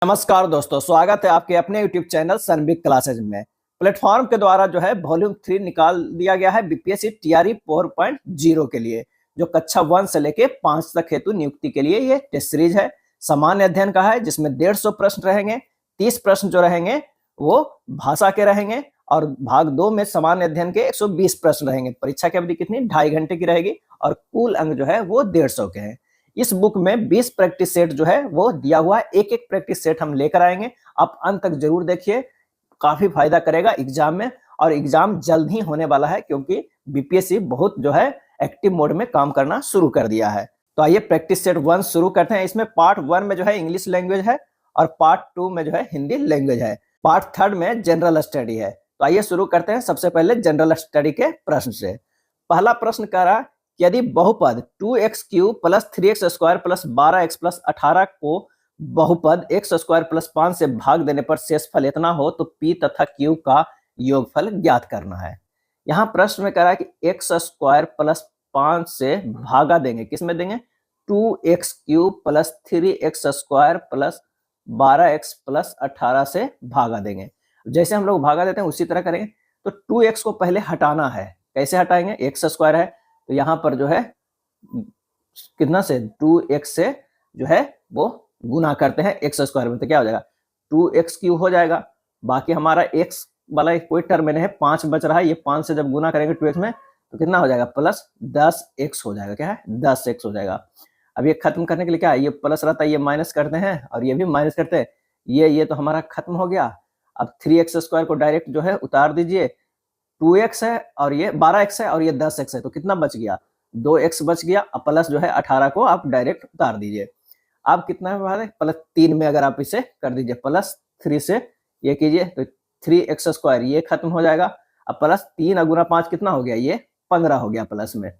नमस्कार दोस्तों, स्वागत है आपके अपने YouTube चैनल सनबिग क्लासेज में। प्लेटफॉर्म के द्वारा जो है वॉल्यूम 3 निकाल दिया गया है बीपीएससी टीआरई 4.0 के लिए, जो कक्षा 1 से लेके 5 तक हेतु नियुक्ति के लिए ये टेस्ट सीरीज है। सामान्य अध्ययन का है, जिसमें 150 प्रश्न रहेंगे। 30 प्रश्न जो रहेंगे वो भाषा के रहेंगे और भाग 2 में सामान्य अध्ययन के 120 प्रश्न रहेंगे। परीक्षा की अवधि कितनी 2.5 घंटे की रहेगी और कुल अंक जो है वो 150 के हैं। इस बुक में 20 प्रैक्टिस सेट जो है वो दिया हुआ है। एक एक प्रैक्टिस सेट हम लेकर आएंगे, आप अंत तक जरूर देखिए, काफी फायदा करेगा एग्जाम में। और एग्जाम जल्द ही होने वाला है, क्योंकि बीपीएससी बहुत जो है एक्टिव मोड में काम करना शुरू कर दिया है। तो आइए प्रैक्टिस सेट 1 शुरू करते हैं। इसमें पार्ट 1 में जो है इंग्लिश लैंग्वेज है और पार्ट 2 में जो है हिंदी लैंग्वेज है। पार्ट 3 में जनरल स्टडी है। तो आइए शुरू करते हैं सबसे पहले जनरल स्टडी के प्रश्न से। पहला प्रश्न कह रहा यदि बहुपद 2x³ plus 3x² plus 12x plus 18 को बहुपद x² प्लस 5 से भाग देने पर शेषफल इतना हो तो p तथा q का योगफल ज्ञात करना है। यहाँ प्रश्न में कह रहा है कि x² प्लस 5 से भागा देंगे, किस में देंगे 2x³ plus 3x² plus 12x plus 18 से भागा देंगे। जैसे हम लोग भागा देते हैं उसी तरह करेंगे। तो 2x को पहले हटाना है, कैसे हटाएंगे, x² है तो यहाँ पर जो है कितना से 2x से जो है वो गुना करते हैं x² में, तो क्या हो जाएगा 2x³ हो जाएगा। बाकी हमारा x वाला कोई टर्म नहीं है, 5 बच रहा है, ये 5 से जब गुना करेंगे 2x में तो कितना हो जाएगा प्लस 10x हो जाएगा। क्या है 10x हो जाएगा। अब ये खत्म करने के लिए क्या है, ये प्लस रहता है, ये माइनस करते हैं और ये भी माइनस करते हैं, ये तो हमारा खत्म हो गया। अब 3x² को डायरेक्ट जो है उतार दीजिए, 2x है और ये 12x है और ये 10x है, तो कितना बच गया 2x बच गया। अब प्लस जो है 18 को आप डायरेक्ट उतार दीजिए। अब कितना है प्लस 3 में अगर आप इसे कर दीजिए, प्लस 3 से ये कीजिए तो 3x² ये खत्म हो जाएगा। अब प्लस 3 गुना 5 कितना हो गया, ये 15 हो गया, प्लस में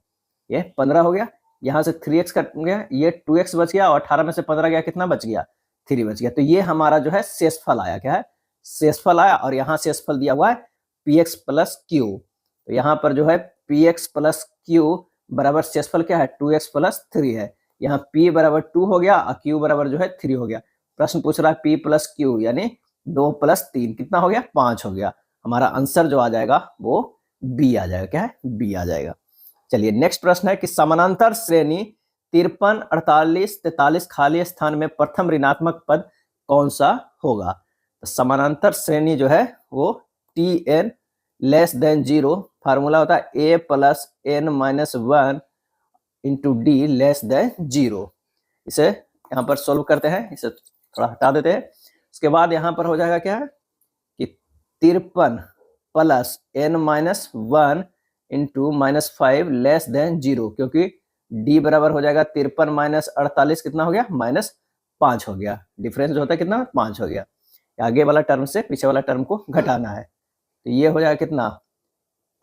ये 15 हो गया। यहाँ से 3x कट गया, ये 2x बच गया और 18 में से 15 गया, कितना बच गया 3 बच गया। तो ये हमारा जो है शेषफल आया। क्या है शेषफल आया। और यहाँ शेषफल दिया हुआ है px प्लस q, तो यहाँ पर जो है px प्लस q बराबर शेषफल क्या है 2x प्लस 3 है। यहाँ p बराबर 2 हो गया और q बराबर जो है 3 हो गया। प्रश्न पूछ रहा है p प्लस q यानी 2 प्लस 3 कितना हो गया 5 हो गया। हमारा आंसर जो आ जाएगा वो b आ जाएगा। क्या है b आ जाएगा। चलिए नेक्स्ट प्रश्न है कि समानांतर श्रेणी 53, 48, 43 खाली स्थान में प्रथम ऋणात्मक पद कौन सा होगा। तो समानांतर श्रेणी जो है वो tn लेस देन 0, फार्मूला होता है a plus n minus 1 into D less than 0। इसे यहाँ पर सोल्व करते हैं, इसे थोड़ा हटा देते हैं। उसके बाद यहाँ पर हो जाएगा क्या है कि 53 plus n minus 1 into minus 5 less than 0, क्योंकि d बराबर हो जाएगा 53 माइनस 48 कितना हो गया माइनस 5 हो गया। डिफरेंस जो होता है कितना 5 हो गया। आगे वाला टर्म से पीछे वाला टर्म को घटाना है, तो ये हो जाएगा कितना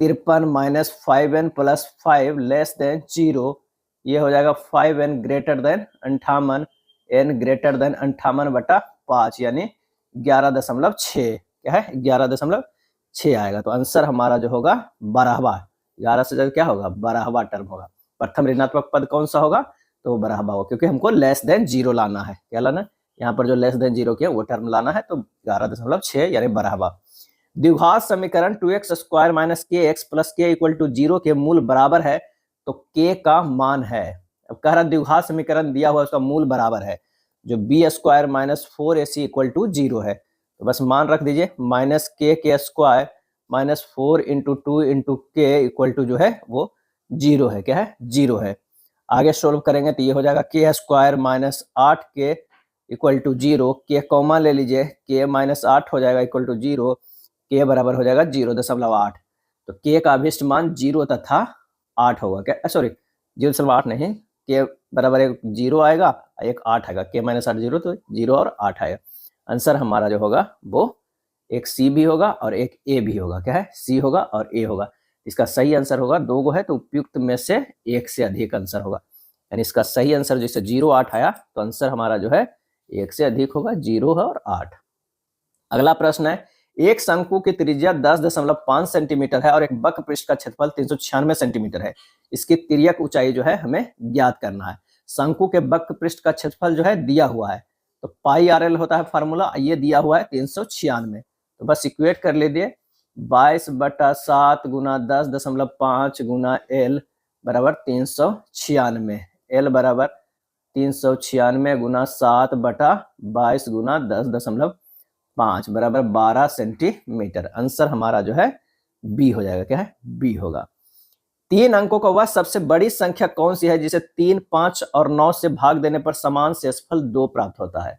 53 minus 5n plus 5 less than 0, ये हो जाएगा 5n greater than 58, n greater than 58 बटा 5 यानी 11.6। क्या है 11.6 आएगा। तो आंसर हमारा जो होगा 12वां, 11 से जब क्या होगा 12वां टर्म होगा। प्रथम ऋणात्मक पद कौन सा होगा तो 12वां होगा, क्योंकि हमको लेस देन 0 लाना है। क्या लाना है यहाँ पर जो लेस देन 0 किया वो टर्म लाना है, तो 11.6 यानी 12वां। द्विघात समीकरण 2x² minus kx plus k equal to 0 के मूल बराबर है तो k का मान है। अब कह रहा द्विघात समीकरण दिया हुआ उसका मूल बराबर है जो b² minus 4ac equal to 0 है, तो बस मान रख दीजिए minus k² minus 4 into 2 into k equal to जो है वो 0 है। क्या है 0 है। आगे सोल्व करेंगे तो ये हो जाएगा k² minus 8k equal to 0, k comma ले लीजिए, k माइनस 8 हो जाएगा इक्वल टू 0, k बराबर हो जाएगा 0.8। तो k का अभिष्ट मान 0 तथा 8 होगा। क्या सॉरी 0.8 नहीं, k बराबर एक 0 आएगा एक 8 आएगा, k माइनस 8 0 तो 0 और 8 आएगा। आंसर हमारा जो होगा वो एक C भी होगा और एक A भी होगा। क्या है C होगा और A होगा। इसका सही आंसर होगा 2 गो है तो उपयुक्त में से एक से अधिक आंसर होगा, यानी इसका सही आंसर जैसे 0 8 आया तो आंसर हमारा जो है 1 से अधिक होगा, 0 और 8। अगला प्रश्न है एक शंकु की त्रिज्या 10.5 सेंटीमीटर है और एक वक्र पृष्ठ का क्षेत्रफल 396 सेंटीमीटर है। इसकी तिर्यक ऊंचाई जो है हमें ज्ञात करना है। शंकु के वक्र पृष्ठ का क्षेत्रफल जो है दिया हुआ है, तो पाई आर एल होता है फार्मूला, ये दिया हुआ है 396, तो बस इक्वेट कर लीजिए 22/7 गुना 10.5 गुना एल बराबर 396, एल बराबर 396 गुना 7/22 गुना 10.5 बराबर 12 सेंटीमीटर। आंसर हमारा जो है बी हो जाएगा। क्या है? बी होगा। 3 अंकों का वह सबसे बड़ी संख्या कौन सी है जिसे 3, 5 और 9 से भाग देने पर समान शेषफल 2 प्राप्त होता है?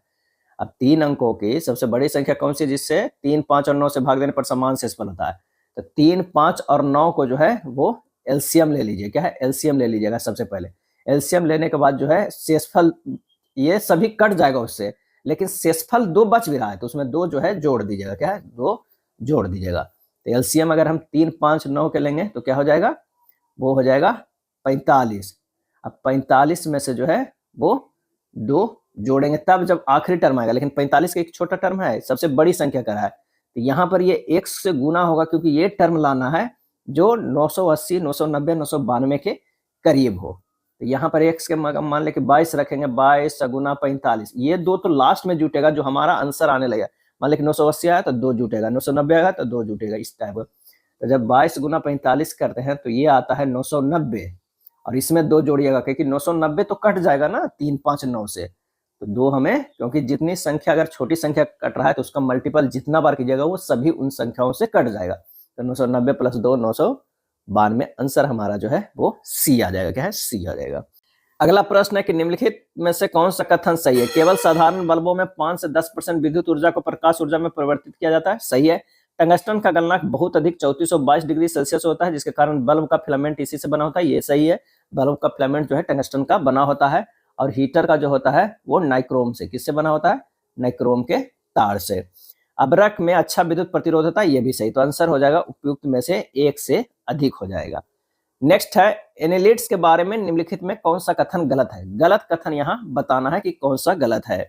अब 3 अंकों की सबसे बड़ी संख्या कौन सी है जिससे 3, 5 और 9 से भाग देने पर समान शेषफल होता है? तो 3, 5 और 9 को जो है वो एलसीएम ले लीजिए। क्या है? एलसीएम ले लीजिएगा सबसे पहले। एलसीएम लेने के बाद जो है शेषफल ये सभी कट जाएगा उससे, लेकिन शेषफल 2 बच भी रहा है तो उसमें 2 जो है जोड़ दीजिएगा। क्या है? 2 जोड़ दीजिएगा। तो एलसीएम अगर हम 3, 5, 9 के लेंगे तो क्या हो जाएगा? वो हो जाएगा 45। अब 45 में से जो है वो 2 जोड़ेंगे तब जब आखिरी टर्म आएगा, लेकिन 45 का एक छोटा टर्म है, सबसे बड़ी संख्या का है, तो यहाँ पर ये x से गुना होगा क्योंकि ये टर्म लाना है जो 980, 990, 992 के करीब हो। तो यहाँ पर x के मान लेके 22 रखेंगे, 22 गुना 45, ये 2 तो लास्ट में जुटेगा जो हमारा आंसर आने लगेगा। मान लेके 980 आया तो 2 जुटेगा, 990 आएगा तो 2 जुटेगा, इस टाइप का। तो जब 22 गुना 45 करते हैं तो ये आता है 990, और इसमें 2 जोड़िएगा क्योंकि 990 तो कट जाएगा ना 3, 5, 9 से, तो 2 हमें, क्योंकि जितनी संख्या अगर छोटी संख्या कट रहा है तो उसका मल्टीपल जितना बार कीजिएगा वो सभी उन संख्याओं से कट जाएगा। तो 990 प्लस 2 992, आंसर हमारा जो है वो सी आ जाएगा। क्या है? सी आ जाएगा। अगला प्रश्न है कि निम्नलिखित में से कौन सा कथन सही है? केवल साधारण बल्बों में 5 से 10% विद्युत ऊर्जा को प्रकाश ऊर्जा में परिवर्तित किया जाता है। सही है। टंगस्टन का गलनांक बहुत अधिक 3422 डिग्री सेल्सियस होता है जिसके कारण बल्ब का फिलामेंट इसी से बना होता है। ये सही है। बल्ब का फिलामेंट जो है टंगस्टन का बना होता है, और हीटर का जो होता है वो नाइक्रोम से, किससे बना होता है? नाइक्रोम के तार से। अबरक में अच्छा विद्युत प्रतिरोध होता है, ये भी सही। तो आंसर हो जाएगा उपयुक्त में से 1 से अधिक हो जाएगा। नेक्स्ट है एनालिट्स के बारे में निम्नलिखित में कौन सा कथन गलत है? गलत कथन यहाँ बताना है कि कौन सा गलत है।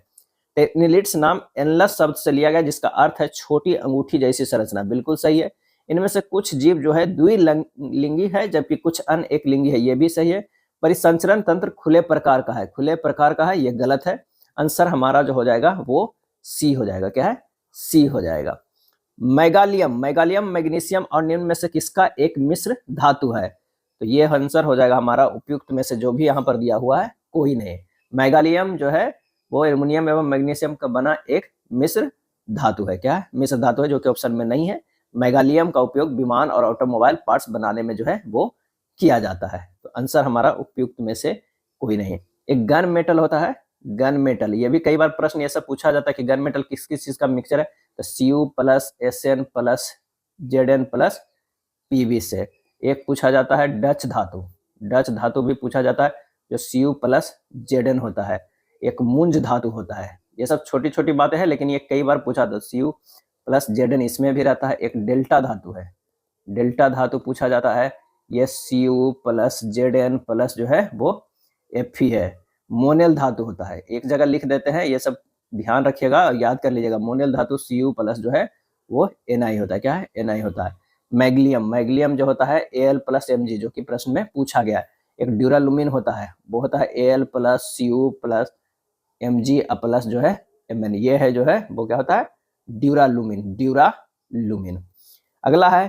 एनालिट्स नाम एनलस शब्द से लिया गया जिसका अर्थ है छोटी अंगूठी जैसी संरचना, बिल्कुल सही है। इनमें से कुछ जीव जो है द्विलिंगी है जबकि कुछ अन्य एक लिंगी है, ये भी सही है। परिसंचरण तंत्र खुले प्रकार का है, खुले प्रकार का है, ये गलत है। आंसर हमारा जो हो जाएगा वो सी हो जाएगा। क्या है? सी हो जाएगा। मैगालियम, मैगालियम मैग्नीशियम और निम्न में से किसका एक मिश्र धातु है? तो ये आंसर हो जाएगा हमारा उपयुक्त में से जो भी यहाँ पर दिया हुआ है कोई नहीं। मैगालियम जो है वो एल्युमिनियम एवं मैग्नीशियम का बना एक मिश्र धातु है। क्या है? मिश्र धातु है, जो कि ऑप्शन में नहीं है। मैगालियम का उपयोग विमान और ऑटोमोबाइल पार्ट्स बनाने में जो है वो किया जाता है। तो आंसर हमारा उपयुक्त में से कोई नहीं। एक गन मेटल होता है, गन मेटल, ये भी कई बार प्रश्न ऐसा पूछा जाता है कि गन मेटल किस किस चीज का मिक्सचर है? तो Cu plus Sn plus Zn plus Pb से। एक पूछा जाता है डच धातु, डच धातु भी पूछा जाता है जो Cu प्लस Zn होता है। एक मुंज धातु होता है। ये सब छोटी छोटी बातें हैं लेकिन ये कई बार पूछा था। Cu प्लस Zn इसमें भी रहता है। एक डेल्टा धातु है, डेल्टा धातु पूछा जाता है, ये Cu प्लस Zn प्लस जो है वो Fe है। मोनेल धातु होता है, एक जगह लिख देते हैं, ये सब ध्यान रखिएगा और याद कर लीजिएगा। मोनेल धातु Cu प्लस जो है वो Na होता है। क्या है? Na होता है। मैग्लियम, मैग्लियम जो होता है Al प्लस Mg, जो कि प्रश्न में पूछा गया है। एक ड्यूरालुमिन होता है, वो होता है Al plus Cu plus Mg plus जो है Mn, ये है जो है वो क्या होता है? Duralumin, duralumin. अगला है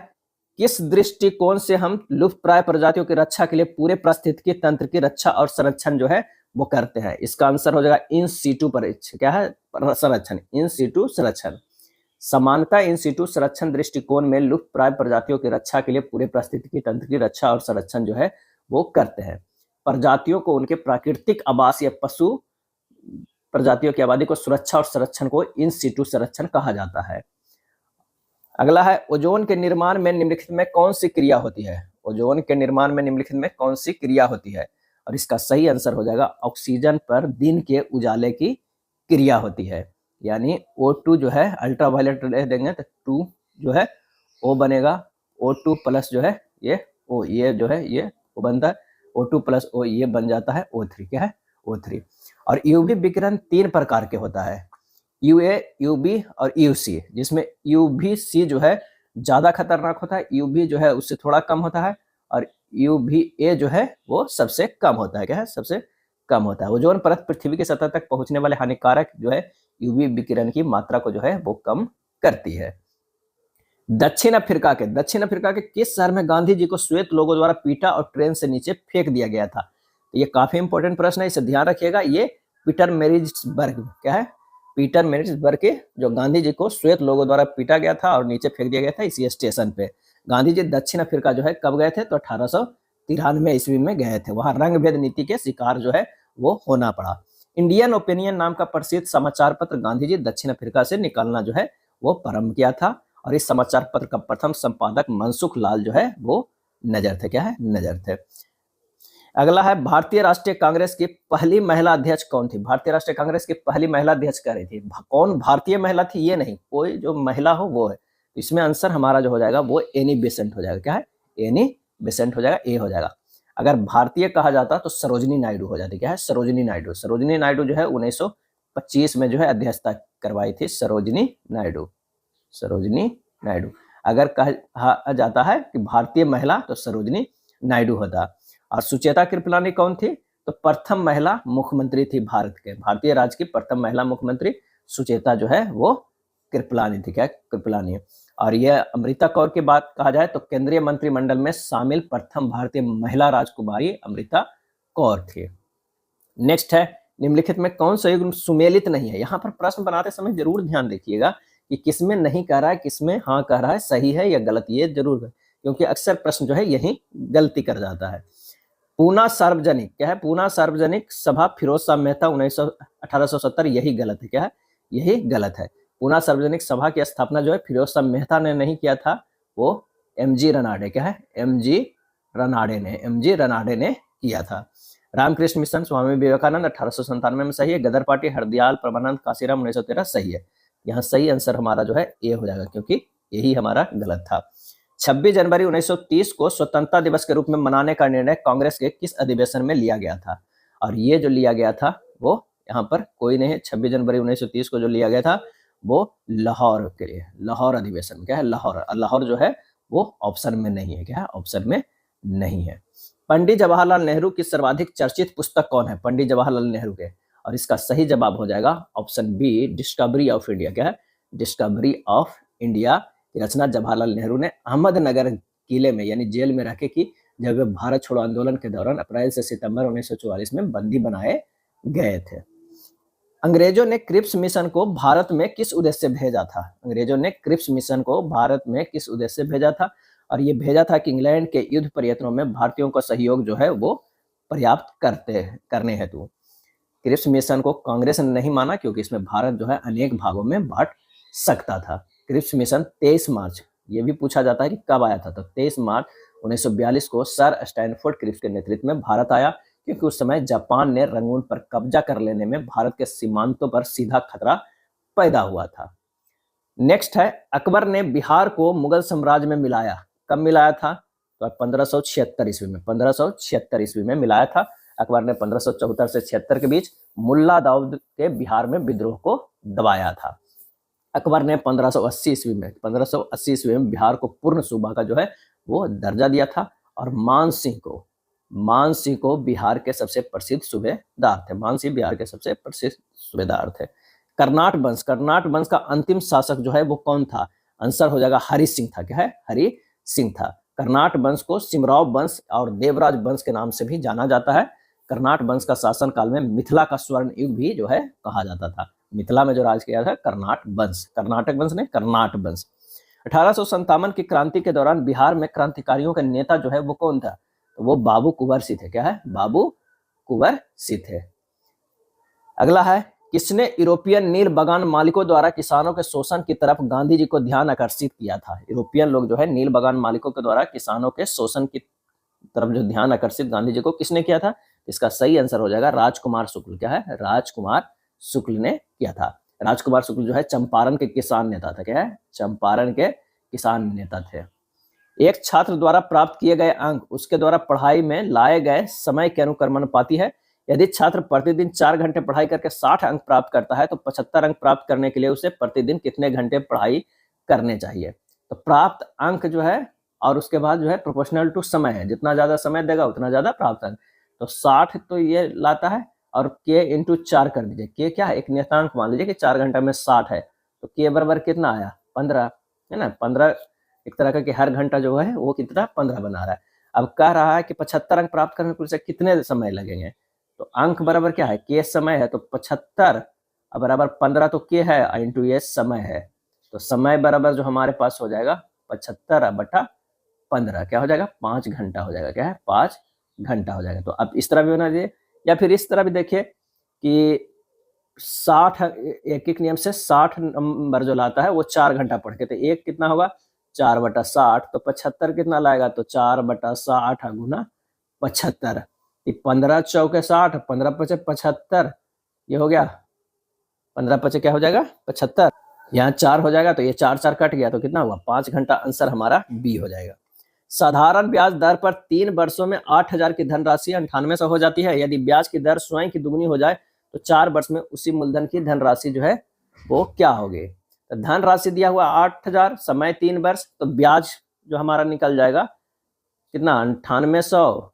किस दृष्टिकोण से हम लुप्तप्राय प्रजातियों की रक्षा के लिए पूरे पारिस्थितिकी तंत्र की रक्षा और संरक्षण जो है वो करते हैं? इसका आंसर हो जाएगा इन सीटू परीक्षण। क्या है? संरक्षण, इन सीटू संरक्षण। समानता इन सीटू संरक्षण दृष्टिकोण में लुप्तप्राय प्रजातियों की रक्षा के लिए पूरे पारिस्थितिकी तंत्र की रक्षा और संरक्षण जो है वो करते हैं। प्रजातियों को उनके प्राकृतिक आवास या पशु प्रजातियों की आबादी को सुरक्षा और संरक्षण को इन सीटू संरक्षण कहा जाता है। अगला है ओजोन के निर्माण में निम्नलिखित में कौन सी क्रिया होती है? ओजोन के निर्माण में निम्नलिखित में कौन सी क्रिया होती है? और इसका सही आंसर हो जाएगा ऑक्सीजन पर दिन के उजाले की क्रिया होती है। यानी O2 जो है अल्ट्रावायलेट रे देंगे तो 2 जो है O बनेगा, O2 प्लस जो है ये O, ये जो है ये O बनता है, O2 प्लस O ये बन जाता है O3। क्या है? O3। और यूवी विकिरण 3 प्रकार के होता है, UA, UB और UC, जिसमें UVC जो है ज्यादा खतरनाक होता है, UV जो है उससे थोड़ा कम होता है, और UVA जो है वो सबसे कम होता है। क्या है? सबसे कम होता है। ओजोन परत पृथ्वी की सतह तक पहुंचने वाले हानिकारक जो है यूवी विकिरण की मात्रा को जो है वो कम करती है। दक्षिण अफ्रीका के किस शहर में गांधी जी को श्वेत लोगों द्वारा पीटा और ट्रेन से नीचे फेंक दिया गया था? तो ये काफी इंपॉर्टेंट प्रश्न है, इसे ध्यान रखिएगा। ये पीटरमेरिट्सबर्ग, क्या है? पीटरमेरिट्सबर्ग के जो गांधी जी को श्वेत लोगों द्वारा पीटा गया था और नीचे फेंक दिया गया था, इसी स्टेशन पे गांधी जी दक्षिण अफ्रीका जो है कब गए थे? तो 1893 ईस्वी में गए थे। वहां रंग भेद नीति के शिकार जो है वो होना पड़ा। इंडियन ओपिनियन नाम का प्रसिद्ध समाचार पत्र गांधी जी दक्षिण अफ्रीका से निकालना जो है वो प्रारंभ किया था, और इस समाचार पत्र का प्रथम संपादक मनसुख लाल जो है वो नजर थे, क्या है? नजर थे। अगला है, भारतीय राष्ट्रीय कांग्रेस की पहली महिला अध्यक्ष कौन थी? भारतीय राष्ट्रीय कांग्रेस की पहली महिला अध्यक्ष कह रही थी, कौन भारतीय महिला थी? ये नहीं, कोई जो महिला हो वो है। इसमें आंसर हमारा जो हो जाएगा वो एनी बेसेंट हो जाएगा, क्या है? एनी बेसेंट हो जाएगा, ए हो जाएगा। अगर भारतीय कहा जाता तो सरोजिनी नायडू हो जाती, क्या है? सरोजिनी नायडू। सरोजिनी नायडू जो है 1925 में जो है अध्यक्षता करवाई थी, सरोजिनी नायडू। सरोजिनी नायडू। अगर कहा जाता है कि भारतीय महिला तो सरोजिनी नायडू होता। और सुचेता कृपलानी कौन थी? तो प्रथम महिला मुख्यमंत्री थी भारत के, भारतीय राज्य की प्रथम महिला मुख्यमंत्री सुचेता जो है वो कृपलानी थी, क्या? कृपलानी। और यह अमृता कौर की बात कहा जाए तो केंद्रीय मंत्रिमंडल में शामिल प्रथम भारतीय महिला राजकुमारी अमृता कौर थी। नेक्स्ट है, निम्नलिखित में कौन सा युग्म सुमेलित नहीं है? यहाँ पर प्रश्न बनाते समय जरूर ध्यान देखिएगा कि किसमें नहीं कह रहा है, किसमें हाँ कह रहा है, सही है या गलत, ये जरूर है, क्योंकि अक्सर प्रश्न जो है यही गलती कर जाता है। पूना सार्वजनिक, क्या है? पूना सार्वजनिक सभा फिरोज शाह मेहता 1870, यही गलत है, क्या है? यही गलत है। पूना सार्वजनिक सभा की स्थापना जो है फिरोज शाह मेहता ने नहीं किया था, वो एमजी रनाडे, क्या है? एमजी रनाडे ने किया था। रामकृष्ण मिशन स्वामी विवेकानंद 1897 में सही है। गदर पार्टी हरदयाल परमानंद काशीराम 1913 सही है। यहाँ सही आंसर हमारा जो है ए हो जाएगा, क्योंकि यही हमारा गलत था। 26 जनवरी 1930 को स्वतंत्रता दिवस के रूप में मनाने का निर्णय कांग्रेस के किस अधिवेशन में लिया गया था? और ये जो लिया गया था वो यहाँ पर कोई नहीं है। 26 जनवरी 1930 को जो लिया गया था वो लाहौर के लिए, लाहौर अधिवेशन, क्या है? लाहौर। लाहौर जो है वो ऑप्शन में नहीं है, क्या है? ऑप्शन में नहीं है। पंडित जवाहरलाल नेहरू की सर्वाधिक चर्चित पुस्तक कौन है? पंडित जवाहरलाल नेहरू के, और इसका सही जवाब हो जाएगा option B, discovery of India, क्या है? डिस्कवरी ऑफ इंडिया की रचना जवाहरलाल नेहरू ने अहमदनगर किले में यानी जेल में रखे की, जब भारत छोड़ो आंदोलन के दौरान अप्रैल से सितंबर 1944 में बंदी बनाए गए थे। अंग्रेजों ने क्रिप्स मिशन को भारत में किस उद्देश्य से भेजा था? अंग्रेजों ने क्रिप्स मिशन को भारत में किस उद्देश्य से भेजा था? और ये भेजा था कि इंग्लैंड के युद्ध प्रयत्नों में भारतीयों का सहयोग जो है वो पर्याप्त करने हेतु। क्रिप्स मिशन को कांग्रेस ने नहीं माना, क्योंकि इसमें भारत जो है अनेक भागों में बांट सकता था। क्रिप्स मिशन 23 मार्च, ये भी पूछा जाता है कि कब आया था, तो 23 मार्च 1942 को सर स्टैनफोर्ड क्रिप्स के नेतृत्व में भारत आया, क्योंकि उस समय जापान ने रंगून पर कब्जा कर लेने में भारत के सीमांतों पर सीधा खतरा पैदा हुआ था। नेक्स्ट है, अकबर ने बिहार को मुगल साम्राज्य में मिलाया, कब मिलाया था? तो 1576 ईस्वी में, 1576 ईस्वी में मिलाया था। अकबर ने 1574 से 76 के बीच मुल्ला दाऊद के बिहार में विद्रोह को दबाया था। अकबर ने 1580 ईस्वी में बिहार को पूर्ण सूबा का जो है वो दर्जा दिया था, और मान सिंह को बिहार के सबसे प्रसिद्ध सूबेदार थे। मान सिंह बिहार के सबसे प्रसिद्ध सूबेदार थे। कर्नाट वंश का अंतिम शासक जो है वो कौन था? आंसर हो जाएगा हरि सिंह था, क्या है? हरि सिंह था। कर्नाट वंश को सिमराव वंश और देवराज वंश के नाम से भी जाना जाता है। कर्नाट वंश का शासन काल में मिथिला का स्वर्ण युग भी जो है कहा जाता था। मिथिला में जो राज किया था कर्नाट वंश, कर्नाटक वंश ने कर्नाट वंश। 1857 की क्रांति के दौरान बिहार में क्रांतिकारियों का नेता जो है वो कौन था? तो वो बाबू कुंवर सिंह थे, क्या है? बाबू कुंवर सिंह थे। अगला है, किसने यूरोपियन नील बगान मालिकों द्वारा किसानों के शोषण की तरफ गांधी जी को ध्यान आकर्षित किया था? यूरोपियन लोग जो है नील बगान मालिकों के द्वारा किसानों के शोषण की तरफ जो ध्यान आकर्षित गांधी जी को किसने किया था? इसका सही आंसर हो जाएगा राजकुमार शुक्ल, क्या है? राजकुमार शुक्ल ने किया था। राजकुमार शुक्ल जो है चंपारण के किसान नेता था, क्या है? चंपारण के किसान नेता थे। एक छात्र द्वारा प्राप्त किए गए अंक उसके द्वारा पढ़ाई में लाए गए समय के अनुक्रमानुपाती है। यदि छात्र प्रतिदिन 4 घंटे पढ़ाई करके 60 अंक प्राप्त करता है तो 75 अंक प्राप्त करने के लिए उसे प्रतिदिन कितने घंटे पढ़ाई करने चाहिए? तो प्राप्त अंक जो है और उसके बाद जो है प्रोपोर्शनल टू समय है, जितना ज्यादा समय देगा उतना ज्यादा प्राप्त अंक। तो 60 तो ये लाता है और k इंटू 4 कर दीजिए। k क्या है, एक नियतांक मान लीजिए कि 4 घंटा में 60 है, तो k बराबर कितना आया 15, है ना। 15 एक तरह का कि हर घंटा जो है वो कितना 15 बना रहा है। अब कह रहा है कि 75 अंक प्राप्त करने के लिए कितने समय लगेंगे, तो अंक बराबर क्या है, k समय है, तो 75 बराबर 15 तो k है इंटू ये समय है, तो समय बराबर जो हमारे पास हो जाएगा 75/15, क्या हो जाएगा 5 घंटा हो जाएगा, क्या है 5 घंटा हो जाएगा। तो अब इस तरह भी बना दीजिए, या फिर इस तरह भी देखिए कि 60 एक एक नियम से 60 नंबर जो लाता है वो 4 घंटा पढ़ के, तो एक कितना होगा 4/60, तो 75 कितना लाएगा, तो 4/60 गुना 75, 15 चौके 60, 15 पचे 75, ये हो गया 15 पचे क्या हो जाएगा 75, यहाँ 4 हो जाएगा, तो ये 4 4 कट गया, तो कितना हुआ 5 घंटा, आंसर हमारा बी हो जाएगा। साधारण ब्याज दर पर 3 वर्षों में 8,000 की धनराशि 9800 हो जाती है। यदि ब्याज की दर स्वयं की दुगनी हो जाए तो 4 वर्ष में उसी मूलधन की धनराशि जो है वो क्या होगी। तो धनराशि दिया हुआ 8,000, समय 3 वर्ष, तो ब्याज जो हमारा निकल जाएगा कितना 9800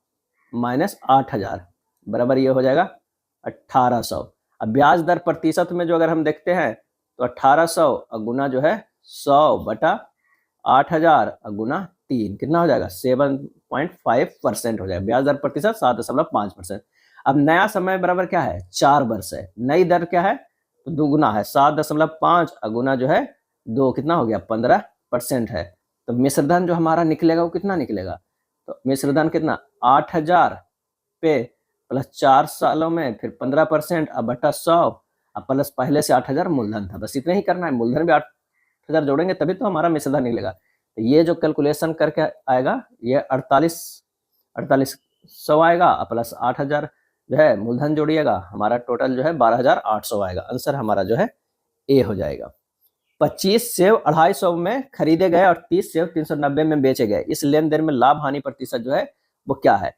माइनस 8,000 बराबर ये हो जाएगा 1800। अब ब्याज दर प्रतिशत में जो अगर हम देखते हैं तो 1800 गुना जो है 100/8,000 गुना 3 कितना हो जाएगा 7.5% हो जाएगा। ब्याज दर प्रतिशत 7.5%। अब नया समय बराबर क्या है 4 वर्ष है, नई दर क्या है तो दुगुना है 7.5 गुना जो है 2 कितना हो गया 15% है। तो मिश्रधन जो हमारा निकलेगा वो कितना निकलेगा, तो मिश्रधन कितना 8,000 पे प्लस 4 सालों में फिर 15% अब बटा 100 अब प्लस पहले से 8,000 मूलधन था, बस इतना ही करना है। मूलधन भी 8,000 जोड़ेंगे तभी तो हमारा मिश्रधन निकलेगा। तो ये जो कैलकुलेशन करके आएगा ये 48,100 आएगा प्लस 8,000 जो है मूलधन जोड़िएगा, हमारा टोटल जो है 12,800 आएगा। आंसर हमारा जो है ए हो जाएगा। 25 सेव 250 में खरीदे गए और 30 सेव 390 में बेचे गए। इस लेन देन में लाभ हानि प्रतिशत जो है वो क्या है।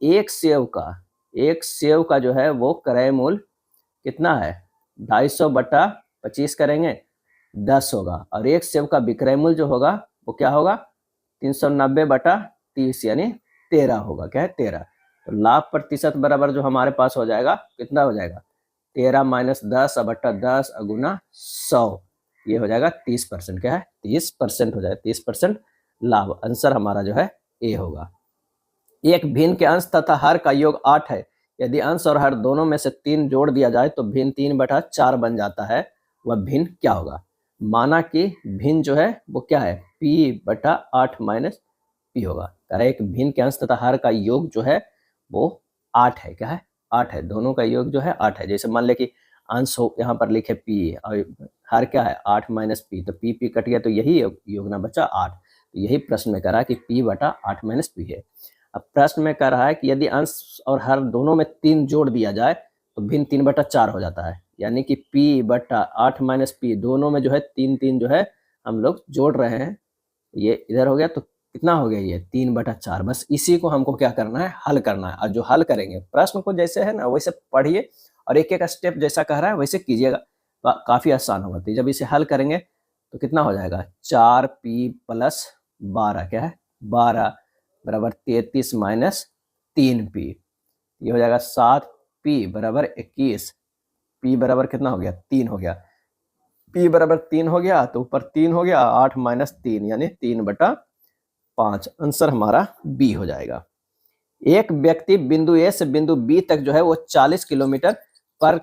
एक सेव का जो है वो क्रय मूल्य कितना है 250/25 करेंगे 10 होगा, और एक सेव का विक्रय मूल्य जो होगा वो क्या होगा 390/30 यानी 13 होगा, क्या है 13। तो लाभ प्रतिशत बराबर जो हमारे पास हो जाएगा कितना हो जाएगा 13 माइनस 10/10 गुना 100, ये हो जाएगा 30%, क्या है 30% हो जाएगा, 30% लाभ। आंसर हमारा जो है ए होगा। एक भिन्न के अंश तथा हर का योग 8 है। यदि अंश और हर दोनों में से 3 जोड़ दिया जाए तो भिन्न 3/4 बन जाता है, वह भिन्न क्या होगा। माना कि भिन्न जो है वो क्या है p/8 माइनस पी होगा। एक भिन्न के अंश तथा हर का योग जो है वो 8 है, क्या है 8 है, दोनों का योग जो है 8 है। जैसे मान ले कि अंश हो यहाँ पर लिखे p और हर क्या है 8 माइनस पी, तो p कट गया तो यही योग ना बचा 8। तो यही प्रश्न में कह रहा है कि p/8 माइनस पी है। अब प्रश्न में कह रहा है कि यदि अंश और हर दोनों में 3 जोड़ दिया जाए तो भिन्न 3/4 हो जाता है, यानी कि p/8 माइनस पी दोनों में जो है 3 जो है हम लोग जोड़ रहे हैं, ये इधर हो गया तो कितना हो गया ये 3/4। बस इसी को हमको क्या करना है हल करना है, और जो हल करेंगे प्रश्न को जैसे है ना वैसे पढ़िए और एक एक स्टेप जैसा कह रहा है वैसे कीजिएगा, काफी आसान होगा। तो जब इसे हल करेंगे तो कितना हो जाएगा 4p + 12 क्या है 12 बराबर 33 माइनस 3p, ये हो जाएगा 7p बराबर 21, p बराबर कितना हो गया 3 हो गया, p बराबर 3 हो गया तो ऊपर 3 हो गया 8 माइनस 3 यानी 3/5। आंसर हमारा बी हो जाएगा। एक व्यक्ति बिंदु ए से बिंदु बी तक जो है वो 40 किलोमीटर पर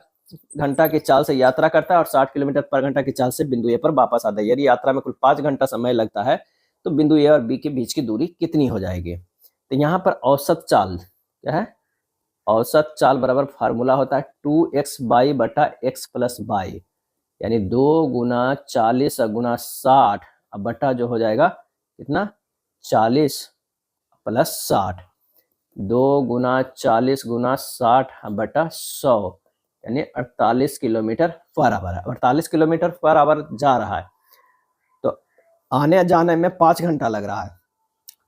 घंटा की चाल से यात्रा करता है और 60 किलोमीटर पर घंटा की चाल से बिंदु ए पर वापस आता है। यदि यात्रा में कुल 5 घंटा समय लगता है तो बिंदु ए और बी के बीच की दूरी कितनी हो जाएगी। तो यहाँ पर औसत चाल क्या है, औसत चाल बराबर फार्मूला होता है 2x/x + y, यानी 2 × 40 × 60 अब बटा जो हो जाएगा कितना 40 + 60, 2 × 40 × 60 बटा 100 यानी 48 किलोमीटर पर आवर है। 48 किलोमीटर पर आवर जा रहा है तो आने जाने में 5 घंटा लग रहा है,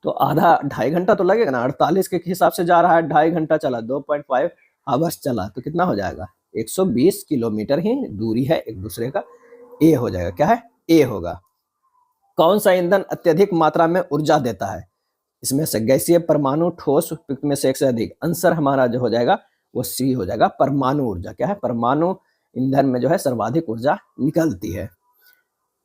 तो आधा 2.5 घंटा तो लगेगा ना। 48 के हिसाब से जा रहा है 2.5 घंटा चला 2.5 आवर्स चला तो कितना हो जाएगा 120 किलोमीटर ही दूरी है एक दूसरे का, ए हो जाएगा, क्या है ए होगा। कौन सा ईंधन अत्यधिक मात्रा में ऊर्जा देता है, इसमें से गैसीय परमाणु ठोस उपयुक्त में से एक से अधिक। आंसर हमारा जो हो जाएगा वो सी हो जाएगा, परमाणु ऊर्जा। क्या है? परमाणु ईंधन में जो है सर्वाधिक ऊर्जा निकलती है।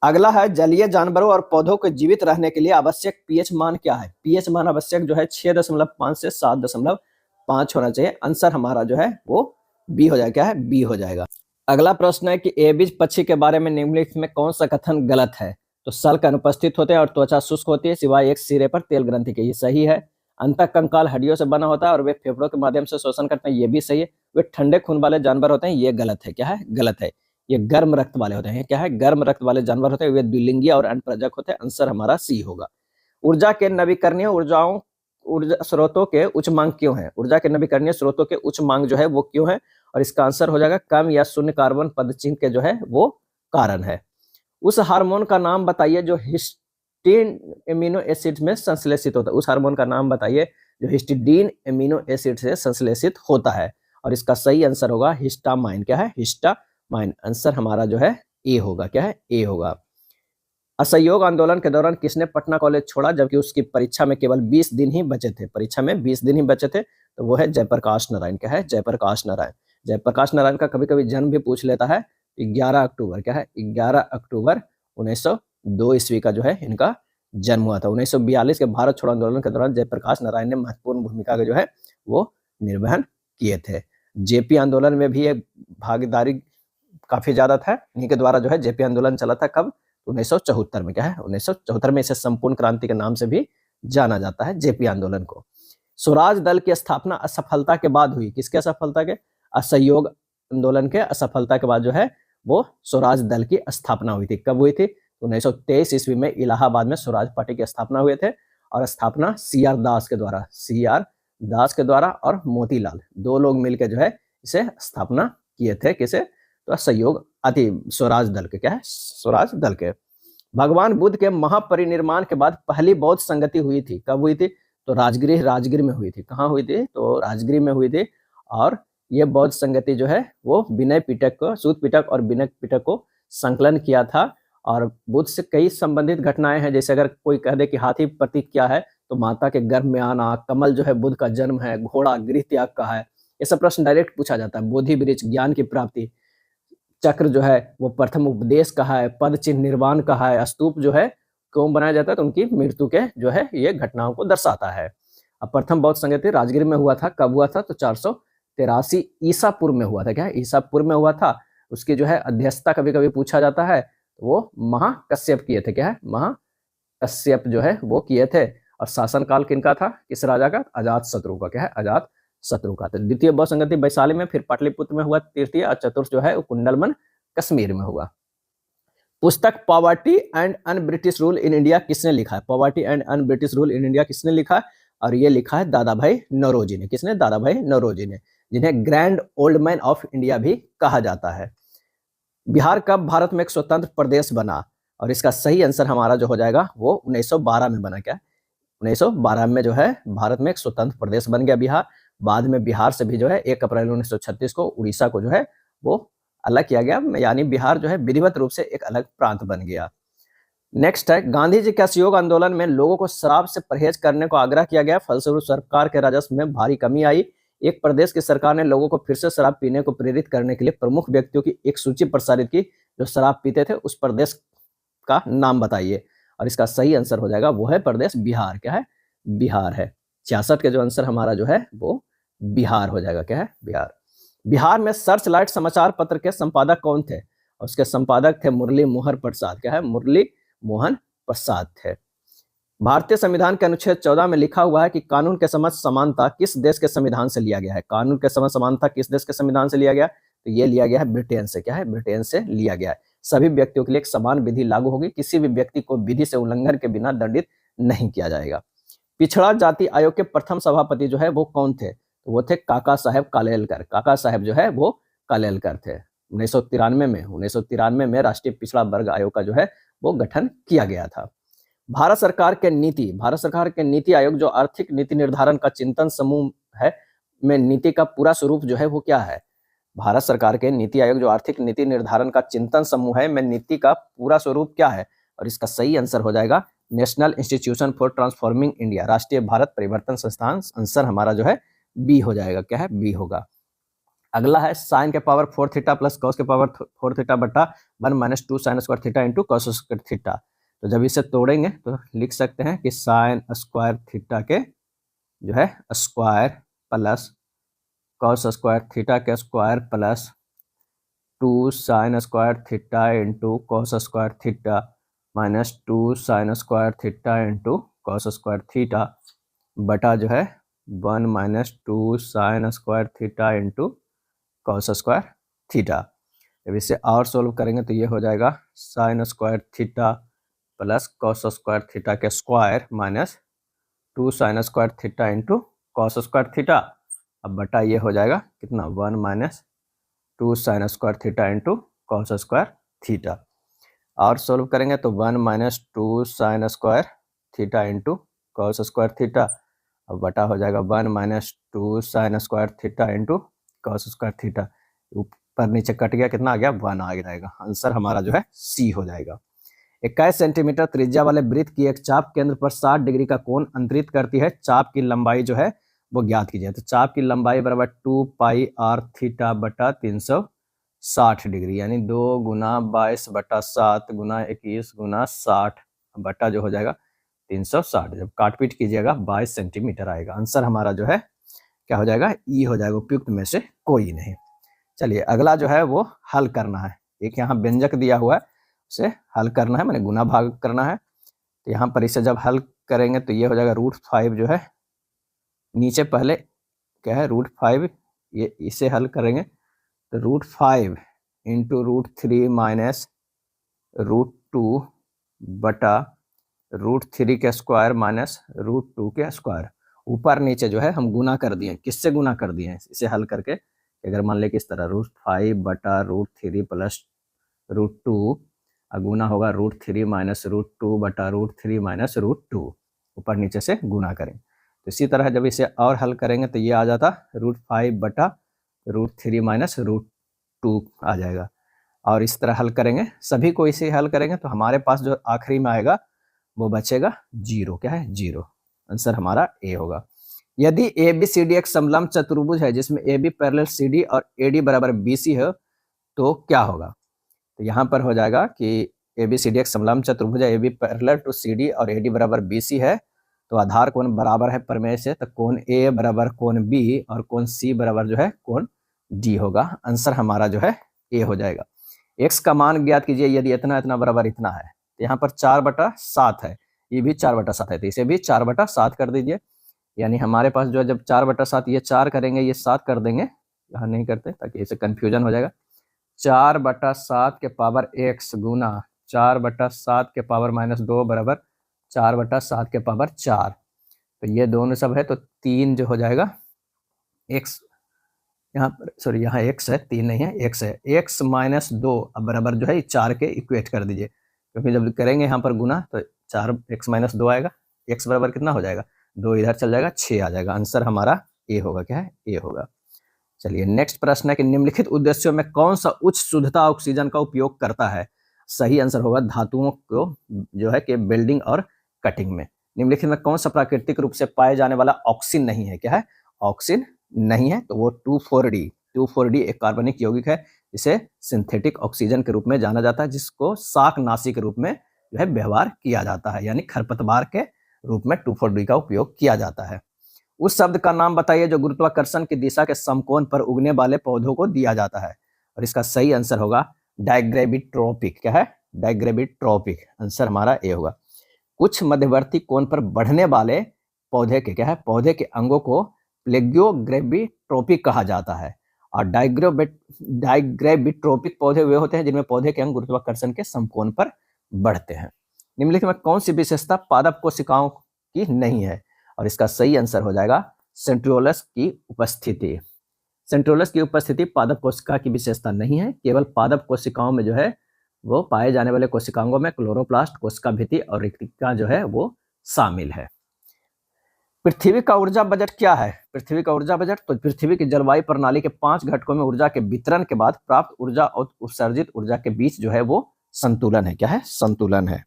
अगला है जलीय जानवरों और पौधों के जीवित रहने के लिए आवश्यक पीएच मान क्या है? पीएच मान आवश्यक जो है 6.5 से 7.5 होना चाहिए। आंसर हमारा जो है वो बी हो जाएगा। क्या है? बी हो जाएगा। अगला प्रश्न है कि एबीज पक्षी के बारे में निम्नलिखित में कौन सा कथन गलत है? तो सल्क अनुपस्थित होते हैं और त्वचा शुष्क होती है सिवाय एक सिरे पर तेल ग्रंथि के, ये सही है। अंतःकंकाल हड्डियों से बना होता है और वे फेफड़ों के माध्यम से शोषण करते हैं, ये भी सही है। वे ठंडे खून वाले जानवर होते हैं, ये गलत है। क्या है? गलत है। ये गर्म रक्त वाले होते हैं। क्या है? गर्म रक्त वाले जानवर होते हैं, वे द्विलिंगीय और अनप्रजक होते हैं। आंसर हमारा सी होगा। ऊर्जा के नवीकरणीय ऊर्जा स्रोतों के उच्च मांग क्यों है? ऊर्जा के नवीकरणीय स्रोतों के उच्च मांग जो है वो क्यों है? और इसका आंसर हो जाएगा कम या शून्य कार्बन पदचिह्न के जो है वो कारण है। उस हार्मोन का नाम बताइए जो हिस्टीडीन एमिनो एसिड में संश्लेषित होता है। उस हार्मोन का नाम बताइए जो हिस्टीडीन एमिनो एसिड से संश्लेषित होता है। और इसका सही आंसर होगा हिस्टामाइन। क्या है? हिस्टामाइन। आंसर हमारा जो है ए होगा। क्या है? ए होगा। असहयोग आंदोलन के दौरान किसने पटना कॉलेज छोड़ा जबकि उसकी परीक्षा में केवल 20 दिन ही बचे थे? परीक्षा में 20 दिन ही बचे थे, तो वो है जयप्रकाश नारायण। क्या है? जयप्रकाश नारायण। जयप्रकाश नारायण का कभी कभी जन्म भी पूछ लेता है। 11 अक्टूबर। क्या है? 11 अक्टूबर 1902 ईस्वी का जो है इनका जन्म हुआ था। 1942 के भारत छोड़ो आंदोलन के दौरान जयप्रकाश नारायण ने महत्वपूर्ण भूमिका का जो है वो निर्वहन किए थे। जेपी आंदोलन में भी एक भागीदारी काफी ज्यादा था। इन्हीं के द्वारा जो है जेपी आंदोलन चला था। कब? 1974 में। क्या है? 1974 में इसे संपूर्ण क्रांति के नाम से भी जाना जाता है, जेपी आंदोलन को। स्वराज दल की स्थापना असफलता के बाद हुई। किसके असफलता के? असहयोग आंदोलन के असफलता के बाद जो है वो स्वराज दल की स्थापना हुई थी। कब हुई थी? 1923 ईस्वी में इलाहाबाद में स्वराज पार्टी की स्थापना हुए थे और स्थापना सीआर दास के द्वारा और मोतीलाल, दो लोग मिलकर जो है इसे स्थापना किए थे। किसे? तो सहयोग स्वराज दल के। क्या है? स्वराज दल के। भगवान बुद्ध के महापरिनिर्वाण के बाद पहली बौद्ध संगति हुई थी। कब हुई थी? तो राजगीर में हुई थी। कहाँ हुई थी? तो राजगीर में हुई थी। और ये बौद्ध संगति जो है वो विनय पिटक को, सूत पिटक और विनय पिटक को संकलन किया था। और बुद्ध से कई संबंधित घटनाएं हैं, जैसे अगर कोई कह दे कि हाथी प्रतीक क्या है, तो माता के गर्भ में आना, कमल जो है बुद्ध का जन्म है, घोड़ा गृह त्याग का है। ये सब प्रश्न डायरेक्ट पूछा जाता है। बोधि वृक्ष ज्ञान की प्राप्ति, चक्र जो है वो प्रथम उपदेश का है, पद चिन्ह निर्वाण का है, स्तूप जो है क्यों बनाया जाता है, तो उनकी मृत्यु के जो है ये घटनाओं को दर्शाता है। अब प्रथम बौद्ध संगति राजगीर में हुआ था। कब हुआ था? तो 483 ईसा पूर्व में हुआ था। क्या है? ईसा पूर्व में हुआ था। उसकी जो है अध्यक्षता कभी कभी पूछा जाता है, वो महाकश्यप किए थे। क्या है? महाकश्यप जो है वो किए थे। और शासनकाल किनका था? किस राजा का? अजात शत्रु का। क्या है? अजात शत्रु का। तो द्वितीय बौद्ध संगति वैशाली में, फिर पाटलिपुत्र में हुआ तृतीय, और चतुर्थ जो है वो कुंडलवन कश्मीर में हुआ। पुस्तक poverty and un British rule in India किसने लिखा है? Poverty and un British rule in India किसने लिखा है? और ये लिखा है दादा भाई नौरोजी ने। किसने? दादा भाई नौरोजी ने, जिन्हें grand old man of India भी कहा जाता है। बिहार कब भारत में एक स्वतंत्र प्रदेश बना? और इसका सही आंसर हमारा जो हो जाएगा वो 1912 में बना। क्या? 1912 में जो है भारत में एक स्वतंत्र प्रदेश बन गया बिहार। बाद में बिहार से भी जो है 1 अप्रैल 1936 को उड़ीसा को जो है वो अलग किया गया, यानी बिहार जो है विधिवत रूप से एक अलग प्रांत बन गया। नेक्स्ट है, गांधी जी के असहयोग आंदोलन में लोगों को शराब से परहेज करने को आग्रह किया गया, फलस्वरूप सरकार के राजस्व में भारी कमी आई। एक प्रदेश की सरकार ने लोगों को फिर से शराब पीने को प्रेरित करने के लिए प्रमुख व्यक्तियों की एक सूची प्रसारित की जो शराब पीते थे। उस प्रदेश का नाम बताइए। और इसका सही आंसर हो जाएगा वो है प्रदेश बिहार। क्या है? बिहार है। 66 के जो आंसर हमारा जो है वो बिहार हो जाएगा। क्या है? बिहार। बिहार में सर्च लाइट समाचार पत्र के संपादक कौन थे? उसके संपादक थे मुरली मोहन प्रसाद। क्या है? मुरली मोहन प्रसाद थे। भारतीय संविधान के अनुच्छेद 14 में लिखा हुआ है कि कानून के समक्ष समानता किस देश के संविधान से लिया गया है? कानून के समक्ष समानता किस देश के संविधान से लिया गया? तो ये लिया गया है ब्रिटेन से। क्या है? ब्रिटेन से लिया गया है। सभी व्यक्तियों के लिए एक समान विधि लागू होगी, किसी भी व्यक्ति को विधि से उल्लंघन के बिना दंडित नहीं किया जाएगा। पिछड़ा जाति आयोग के प्रथम सभापति जो है वो कौन थे? तो वो थे काका साहेब कालेलकर। काका साहेब जो है वो कालेलकर थे। 1993 में राष्ट्रीय पिछड़ा वर्ग आयोग का जो है वो गठन किया गया था। भारत सरकार के नीति आयोग जो आर्थिक नीति निर्धारण का चिंतन समूह है, में नीति का पूरा स्वरूप जो है वो क्या है? भारत सरकार के नीति आयोग जो आर्थिक नीति निर्धारण का चिंतन समूह है, में नीति का पूरा स्वरूप क्या है? और इसका सही आंसर हो जाएगा national institution for transforming India, राष्ट्रीय भारत परिवर्तन संस्थान। आंसर हमारा जो है बी हो जाएगा। क्या है? बी होगा। अगला है साइन के पावर 4 थीटा प्लस कॉस के पावर 4 थीटा बटा 1 माइनस 2 sine square theta into cos square theta. तो जब इसे तोड़ेंगे तो लिख सकते हैं कि साइन स्क्वायर थीटा के जो है square plus cos square theta के square plus 2 sine square theta into cos square theta minus 2 sine square theta into cos square theta बटा जो है 1 माइनस 2 sine square theta into cos square theta. जब इसे और सोल्व करेंगे तो ये हो जाएगा sine square theta plus cos square theta के square minus 2 sine square theta into cos square theta. अब बटा ये हो जाएगा कितना 1 माइनस 2 sine square theta into cos square theta. और सोल्व करेंगे तो 1 माइनस 2 sine square theta into cos square theta. अब बटा हो जाएगा 1 माइनस 2 sine square theta into cos square theta. ऊपर नीचे कट गया, कितना आ गया 1 आ जाएगा। आंसर हमारा जो है सी हो जाएगा। 21 सेंटीमीटर त्रिज्या वाले वृत्त की एक चाप केंद्र पर 60 डिग्री का कोण अंतरित करती है। चाप की लंबाई जो है वो ज्ञात कीजिए। तो चाप की लंबाई बराबर 2 पाई आर थीटा बटा 360 डिग्री, यानी 2 गुना 22 बटा 7 गुना 21 गुना 60 बटा जो हो जाएगा 360। जब काटपीट कीजिएगा 22 सेंटीमीटर आएगा। आंसर हमारा जो है क्या हो जाएगा, ई हो जाएगा, उपयुक्त में से कोई नहीं। चलिए अगला जो है वो हल करना है। एक यहाँ व्यंजक दिया हुआ है, उसे हल करना है, मैंने गुना भाग करना है। तो यहाँ पर इसे जब हल करेंगे तो ये हो जाएगा √5 जो है नीचे पहले क्या है √5, ये इसे हल करेंगे तो √5 इंटू √3 माइनस √2 बटा √3 के स्क्वायर माइनस √2 के स्क्वायर। ऊपर नीचे जो है हम गुना कर दिए। किससे गुना कर दिए हैं इसे हल करके? अगर मान ले किस तरह √5 बटा √3 प्लस √2 गुना होगा √3 माइनस √2 बटा √3 माइनस √2, ऊपर नीचे से गुना करें। तो इसी तरह जब इसे और हल करेंगे तो ये आ जाता √5 बटा √3 माइनस √2 आ जाएगा। और इस तरह हल करेंगे, सभी को इसे हल करेंगे तो हमारे पास जो आखिरी में आएगा वो बचेगा 0। क्या है 0। आंसर हमारा ए होगा। यदि ए बी सी डी एक समलंब चतुर्भुज है जिसमें A B parallel C D और ए डी बराबर बी सी है तो क्या होगा? तो यहाँ पर हो जाएगा कि ए बी सी डी एक समलंब चतुर्भुज है, A B parallel to C D और ए डी बराबर बी सी है। तो आधार कोण बराबर है प्रमेय से, तो कोण ए बराबर कोण बी और कोण सी बराबर जो है कोण डी होगा। आंसर हमारा जो है ए हो जाएगा। एक्स का मान ज्ञात कीजिए यदि इतना इतना बराबर इतना है। तो यहाँ पर 4/7 है, ये भी 4/7 है, तो इसे भी 4/7 कर दीजिए। यानी हमारे पास जो है जब 4/7 ये 4 करेंगे ये 7 कर देंगे, यहाँ नहीं करते ताकि इसे कंफ्यूजन हो जाएगा। 4/7 के पावर x गुना 4/7 के पावर -2 बराबर 4/7 के पावर 4। तो ये दोनों सब है तो 3 जो हो जाएगा x, यहाँ पर सॉरी यहाँ x है, 3 नहीं है x है, x माइनस 2 अब बराबर जो है 4 के इक्वेट कर दीजिए, क्योंकि जब करेंगे यहाँ पर गुना तो 4x माइनस 2 आएगा। x बराबर कितना हो जाएगा 2 इधर चल जाएगा 6 आ जाएगा। आंसर हमारा ए होगा। क्या है ए होगा। चलिए नेक्स्ट प्रश्न है कि निम्नलिखित उद्देश्यों में कौन सा उच्च शुद्धता ऑक्सीजन का उपयोग करता है? सही आंसर होगा धातुओं को जो है कि बिल्डिंग और कटिंग में। निम्नलिखित में कौन सा प्राकृतिक रूप से पाए जाने वाला ऑक्सीन नहीं है? क्या है ऑक्सीन नहीं है, तो वो 2,4-D एक कार्बनिक यौगिक है जिसे सिंथेटिक ऑक्सीजन के रूप में जाना जाता है, जिसको शाकनाशी के रूप में जो है व्यवहार किया जाता है, यानी खरपतवार के रूप में 2,4-D का उपयोग किया जाता है। उस शब्द का नाम बताइए जो गुरुत्वाकर्षण की दिशा के समकोण पर उगने वाले पौधों को दिया जाता है। और इसका सही आंसर होगा डायग्रेविट्रोपिक। क्या है डायग्रेविट्रोपिक। आंसर हमारा ए होगा। कुछ मध्यवर्ती कोण पर बढ़ने वाले पौधे के क्या है पौधे के अंगों को प्लेग्योग्रेविट्रोपिक कहा जाता है। और डायग्रेविट्रोपिक पौधे वे होते हैं जिनमें पौधे के अंग गुरुत्वाकर्षण के समकोण पर बढ़ते हैं। निम्नलिखित में कौन सी विशेषता पादप कोशिकाओं की नहीं है? और इसका सही आंसर हो जाएगा सेंट्रियोलस की उपस्थिति। सेंट्रियोलस की उपस्थिति पादप कोशिका की विशेषता नहीं है, केवल पादप कोशिकाओं में जो है वो पाए जाने वाले कोशिकांगों में क्लोरोप्लास्ट, कोशिका भित्ति और रिक्तिका जो है वो शामिल है। पृथ्वी का ऊर्जा बजट क्या है? पृथ्वी का ऊर्जा बजट तो पृथ्वी की जलवायु प्रणाली के 5 घटकों में ऊर्जा के वितरण के बाद प्राप्त ऊर्जा और उत्सर्जित ऊर्जा के बीच जो है वो संतुलन है। क्या है संतुलन है।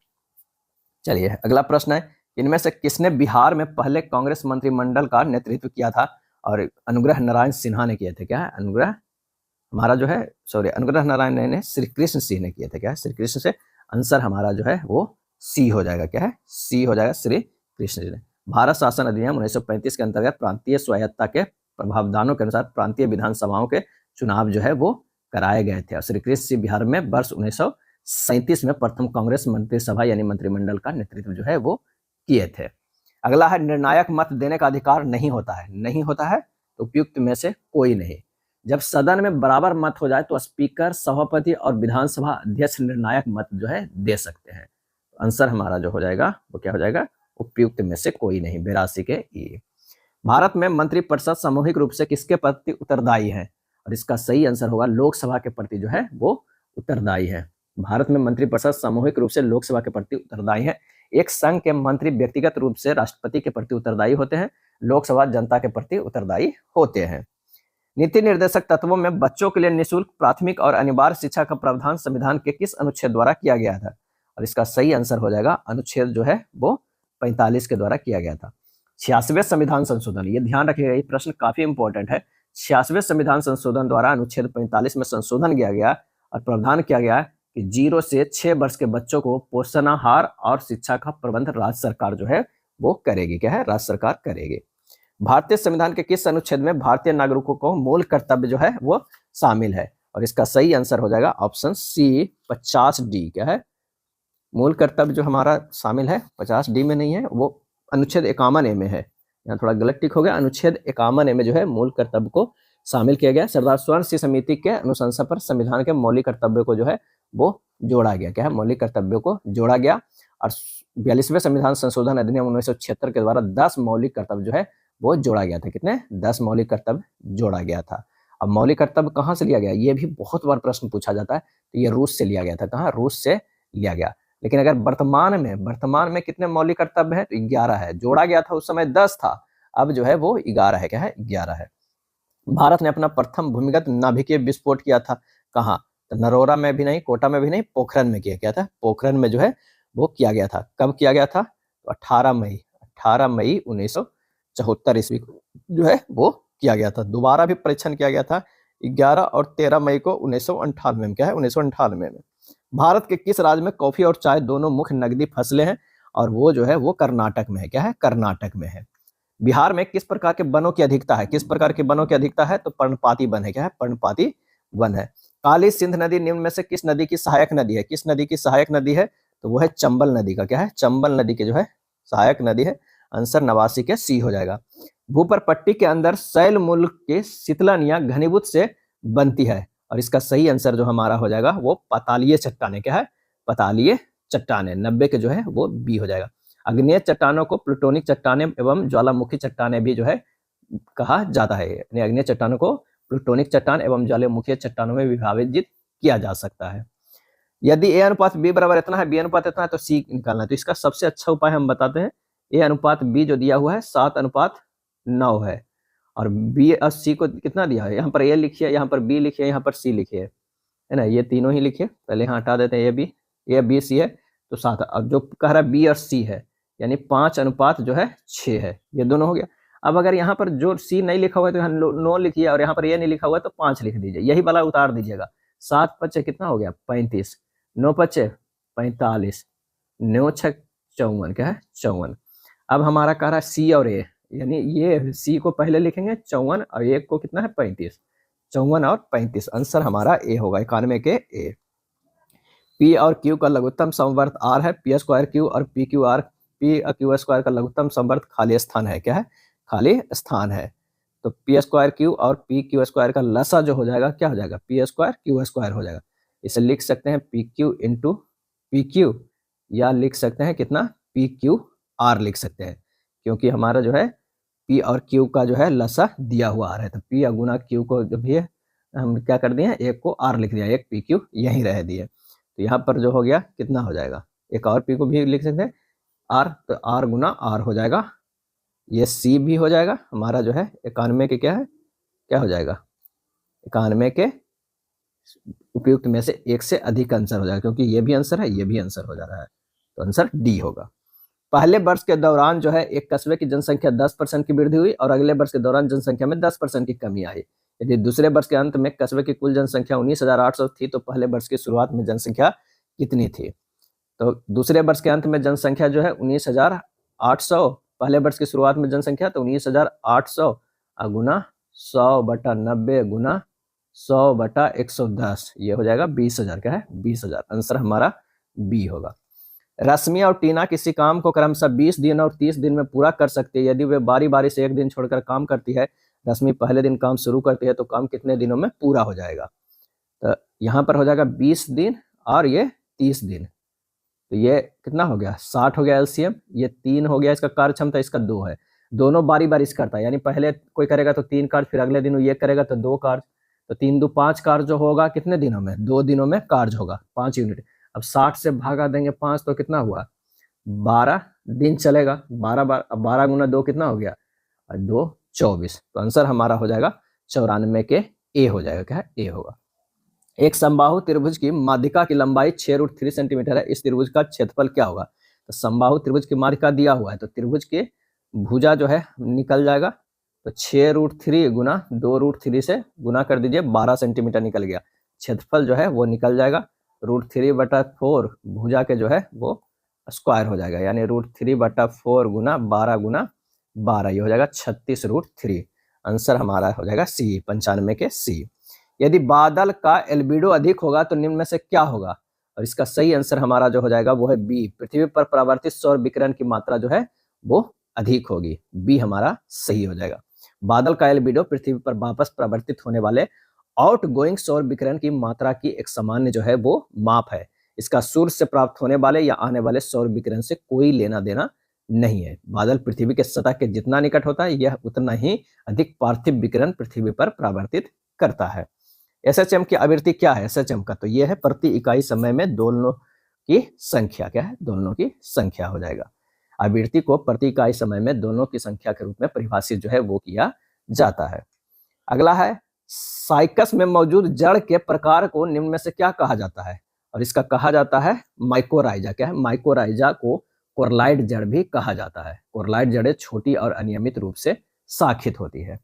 चलिए अगला प्रश्न है, इनमें से किसने बिहार में पहले कांग्रेस मंत्रिमंडल का नेतृत्व किया था? और अनुग्रह नारायण सिन्हा ने किए थे। क्या है अनुग्रह हमारा जो है सॉरी अनुग्रह नारायण ने श्री कृष्ण सिंह ने किए थे। क्या है? श्री कृष्ण से आंसर हमारा जो है वो सी हो जाएगा। क्या है? सी हो जाएगा, श्री कृष्ण जी ने। भारत शासन अधिनियम 1935 के अंतर्गत प्रांतीय स्वायत्तता के प्रावधानों के अनुसार प्रांतीय विधानसभाओं के चुनाव जो है वो कराए गए थे और श्री कृष्ण सिंह बिहार में वर्ष 1937 में प्रथम कांग्रेस मंत्रिसभा यानी मंत्रिमंडल का नेतृत्व जो है वो किए थे। अगला है निर्णायक मत देने का अधिकार नहीं होता है। नहीं होता है तो उपयुक्त में से कोई नहीं। जब सदन में बराबर मत हो जाए तो स्पीकर, सभापति और विधानसभा अध्यक्ष निर्णायक मत जो है दे सकते हैं। आंसर हमारा जो हो जाएगा वो क्या हो जाएगा? उपयुक्त में से कोई नहीं, 82 के ई। भारत में मंत्रिपरिषद सामूहिक रूप से किसके प्रति उत्तरदायी है? और इसका सही आंसर होगा लोकसभा के प्रति जो है वो उत्तरदायी है। भारत में मंत्रिपरिषद सामूहिक रूप से लोकसभा के प्रति उत्तरदायी है। एक संघ के मंत्री व्यक्तिगत रूप से राष्ट्रपति के प्रति उत्तरदायी होते हैं, लोकसभा जनता के प्रति उत्तरदायी होते हैं। नीति निर्देशक तत्वों में बच्चों के लिए निःशुल्क प्राथमिक और अनिवार्य शिक्षा का प्रावधान संविधान के किस अनुच्छेद द्वारा किया गया था? और इसका सही आंसर हो जाएगा अनुच्छेद जो है वो 45 के द्वारा किया गया था। 86वें संविधान संशोधन, ये ध्यान रखिएगा, ये प्रश्न काफी इंपॉर्टेंट है। 86वें संविधान संशोधन द्वारा अनुच्छेद 45 में संशोधन किया गया और प्रावधान किया गया कि 0 से 6 वर्ष के बच्चों को पोषण आहार और शिक्षा का प्रबंध राज्य सरकार जो है वो करेगी। क्या है? राज्य सरकार करेगी। भारतीय संविधान के किस अनुच्छेद में भारतीय नागरिकों को मूल कर्तव्य जो है वो शामिल है? और इसका सही आंसर हो जाएगा ऑप्शन सी 50D। क्या है? मूल कर्तव्य जो हमारा शामिल है 50D में नहीं है, वो अनुच्छेद 51A में है। यहाँ थोड़ा गलत टिक हो गया। अनुच्छेद 51A में जो है मूल कर्तव्य को शामिल किया गया। सरदार स्वर्ण सिंह समिति के अनुशंसा पर संविधान के मौलिक कर्तव्यों को जो है वो जोड़ा गया। क्या है? मौलिक कर्तव्यों को जोड़ा गया। और 42वें संविधान संशोधन अधिनियम 1976 के द्वारा 10 मौलिक कर्तव्य जो है वो जोड़ा गया था। कितने? 10 मौलिक कर्तव्य जोड़ा गया था। अब मौलिक कर्तव्य कहाँ से लिया गया? ये भी बहुत बार प्रश्न पूछा जाता है। तो ये रूस से लिया गया था। कहाँ? रूस से लिया गया। लेकिन अगर वर्तमान में कितने मौलिक कर्तव्य है? तो 11 है। जोड़ा गया था उस समय 10 था, अब जो है वो 11 है। क्या है? 11 है। भारत ने अपना प्रथम भूमिगत नाभिकीय विस्फोट किया था कहाँ? तो नरोरा में भी नहीं, कोटा में भी नहीं, पोखरण में किया था। पोखरण में जो है वो किया गया था। कब किया गया था? तो 18 मई 1974 ईस्वी को जो है वो किया गया था। दोबारा भी परीक्षण किया गया था 11 और 13 मई को 1998 में। क्या है? 1998 में। भारत के किस राज्य में कॉफी और चाय दोनों मुख्य नकदी फसलें हैं? और वो जो है वो कर्नाटक में है। क्या है? कर्नाटक में है। बिहार में किस प्रकार के वनों की अधिकता है? किस प्रकार के वनों की अधिकता है? तो पर्णपाती वन है। क्या है? पर्णपाती वन है। काली सिंध नदी निम्न में से किस नदी की सहायक नदी है? किस नदी की सहायक नदी है? तो वो है चंबल नदी का। क्या है? चंबल नदी की जो है सहायक नदी है। आंसर 89 के सी हो जाएगा। भूपर पट्टी के अंदर शैल मूल के शीतलन या घनीभूत से बनती है। और इसका सही आंसर जो हमारा हो जाएगा वो पतालीय चट्टाने। क्या है? पतालीय चट्टाने। 90 के जो है वो बी हो जाएगा। अग्नेय चट्टानों को प्लूटोनिक चट्टाने एवं ज्वालामुखी चट्टाने भी जो है कहा जाता है। यानी अग्नेय चट्टानों को प्लूटोनिक चट्टान एवं ज्वालामुखी चट्टानों में विभाजित किया जा सकता है। यदि ए अनुपात बी बराबर इतना है, बी अनुपात इतना है, तो सी निकालना है। तो इसका सबसे अच्छा उपाय हम बताते हैं। ए अनुपात बी जो दिया हुआ है 7:9 है और बी और सी को कितना दिया है? यहाँ पर ए लिखिए, यहाँ पर बी लिखिए, यहाँ पर सी लिखिए, है ना? ये तीनों ही लिखिए। पहले यहाँ हटा देते हैं ए बी सी है तो 7। अब जो कह रहा है बी और सी है यानी 5:6 है। ये दोनों हो गया। अब अगर यहाँ पर जो सी नहीं लिखा हुआ है तो यहाँ 9 लिखिए और यहाँ पर ये नहीं लिखा हुआ है तो 5 लिख दीजिए। यही वाला उतार दीजिएगा। 7 पच्चे कितना हो गया? 35। 9 पच्चे 45। 9 छः 54। क्या है? 54। अब हमारा कह रहा है सी और ए, यानी ये सी को पहले लिखेंगे 54 और ए को कितना है? 35। 54 और 35। आंसर हमारा ए होगा, 91 के ए। पी और क्यू का लघुत्तम समवर्त आर है। पी स्क्वायर क्यू और पी क्यू स्क्वायर का लघुत्तम समवर्त खाली स्थान है। क्या है? खाली स्थान है। तो पी स्क्वायर क्यू और पी क्यू स्क्वायर का लसा जो हो जाएगा क्या हो जाएगा? पी स्क्वायर क्यू स्क्वायर हो जाएगा। इसे लिख सकते हैं P Q into P Q, या लिख सकते हैं कितना? पी क्यू आर लिख सकते हैं, क्योंकि हमारा जो है पी और क्यू का जो है लसा दिया हुआ आ रहा है। तो पी गुना क्यू को जो भी है हम क्या कर दिए? एक को आर लिख दिया, एक पी क्यू यहीं रह दिए। तो यहाँ पर जो हो गया कितना हो जाएगा? एक और पी को भी लिख सकते हैं आर, तो आर गुना आर हो जाएगा। ये सी भी हो जाएगा हमारा जो है 91 के क्या है? क्या हो जाएगा? 91 के उपयुक्त में से एक से अधिक आंसर हो जाएगा, क्योंकि ये भी आंसर है, ये भी आंसर हो जा रहा है। तो आंसर डी होगा। पहले वर्ष के दौरान जो है एक कस्बे की जनसंख्या 10% की वृद्धि हुई और अगले वर्ष के दौरान जनसंख्या में 10% की कमी आई। यदि दूसरे वर्ष के अंत में कस्बे की कुल जनसंख्या 19,800 थी तो पहले वर्ष की शुरुआत में जनसंख्या कितनी थी? तो दूसरे वर्ष के अंत में जनसंख्या जो है 19,800, पहले वर्ष की शुरुआत में जनसंख्या तो 19,800 गुना 100/90 गुना 100/110, ये हो जाएगा 20,000। क्या है? 20,000। आंसर हमारा बी होगा। रश्मि और टीना किसी काम को क्रमशः 20 दिन और 30 दिन में पूरा कर सकती है। यदि वे बारी बारी से एक दिन छोड़कर काम करती है, रश्मि पहले दिन काम शुरू करती है तो काम कितने दिनों में पूरा हो जाएगा? तो यहाँ पर हो जाएगा 20 दिन और ये 30 दिन, तो ये कितना हो गया? 60 हो गया एलसीएम। ये 3 हो गया इसका कार्य क्षमता, इसका 2 है। दोनों बारी बारी से करता है, यानी पहले कोई करेगा तो 3 कार्य, फिर अगले दिन ये करेगा तो 2 कार्य, तो 3 2 5 कार्य जो होगा कितने दिनों में? 2 दिनों में कार्य होगा, 5 यूनिट। अब 60 से भागा देंगे 5 तो कितना हुआ? 12 दिन चलेगा। 12 गुना 2 कितना हो गया? 2 24। तो आंसर हमारा हो जाएगा 94 के ए हो जाएगा। क्या है? ए होगा। एक समबाहु त्रिभुज की माध्यिका की लंबाई 6√3 सेंटीमीटर है, इस त्रिभुज का क्षेत्रफल क्या होगा? तो समबाहु त्रिभुज की माध्यिका दिया हुआ है तो त्रिभुज के भुजा जो है निकल जाएगा, तो 6√3 गुना 2√3 से गुना कर दीजिए, 12 सेंटीमीटर निकल गया। क्षेत्रफल जो है वो निकल जाएगा, √3/4 भुजा के जो है वो स्क्वायर हो जाएगा, यानी √3/4 गुना 12 ये हो जाएगा 36√3। आंसर हमारा हो जाएगा सी, 95 के सी। यदि बादल का एल्बिडो अधिक होगा तो निम्न में से क्या होगा? और इसका सही आंसर हमारा जो हो जाएगा वो है बी, पृथ्वी पर परावर्तित सौर विकिरण की मात्रा जो है वो अधिक होगी। बी हमारा सही हो जाएगा। बादल का एल्बिडो पृथ्वी पर वापस परावर्तित होने वाले आउटगोइंग सौर विकिरण की मात्रा की एक सामान्य जो है वो माप है। इसका सूर्य से प्राप्त होने वाले या आने वाले सौर विकिरण से कोई लेना देना नहीं है। बादल पृथ्वी के सतह के जितना निकट होता है यह उतना ही अधिक पार्थिव विकिरण पृथ्वी पर परावर्तित करता है। एसएचएम की आवृत्ति क्या है? एसएचएम का तो यह है प्रति इकाई समय में दोलनों की संख्या। क्या है? दोलनों की संख्या हो जाएगा। आवृत्ति को प्रति इकाई समय में दोलनों की संख्या के रूप में परिभाषित जो है वो किया जाता है। अगला है साइकस में मौजूद जड़ के प्रकार को निम्न में से क्या कहा जाता है? और इसका कहा जाता है माइकोराइजा। क्या है? माइकोराइजा को कोरलाइड जड़ भी कहा जाता है। कोरलाइड जड़ें छोटी और अनियमित रूप से शाखित होती है।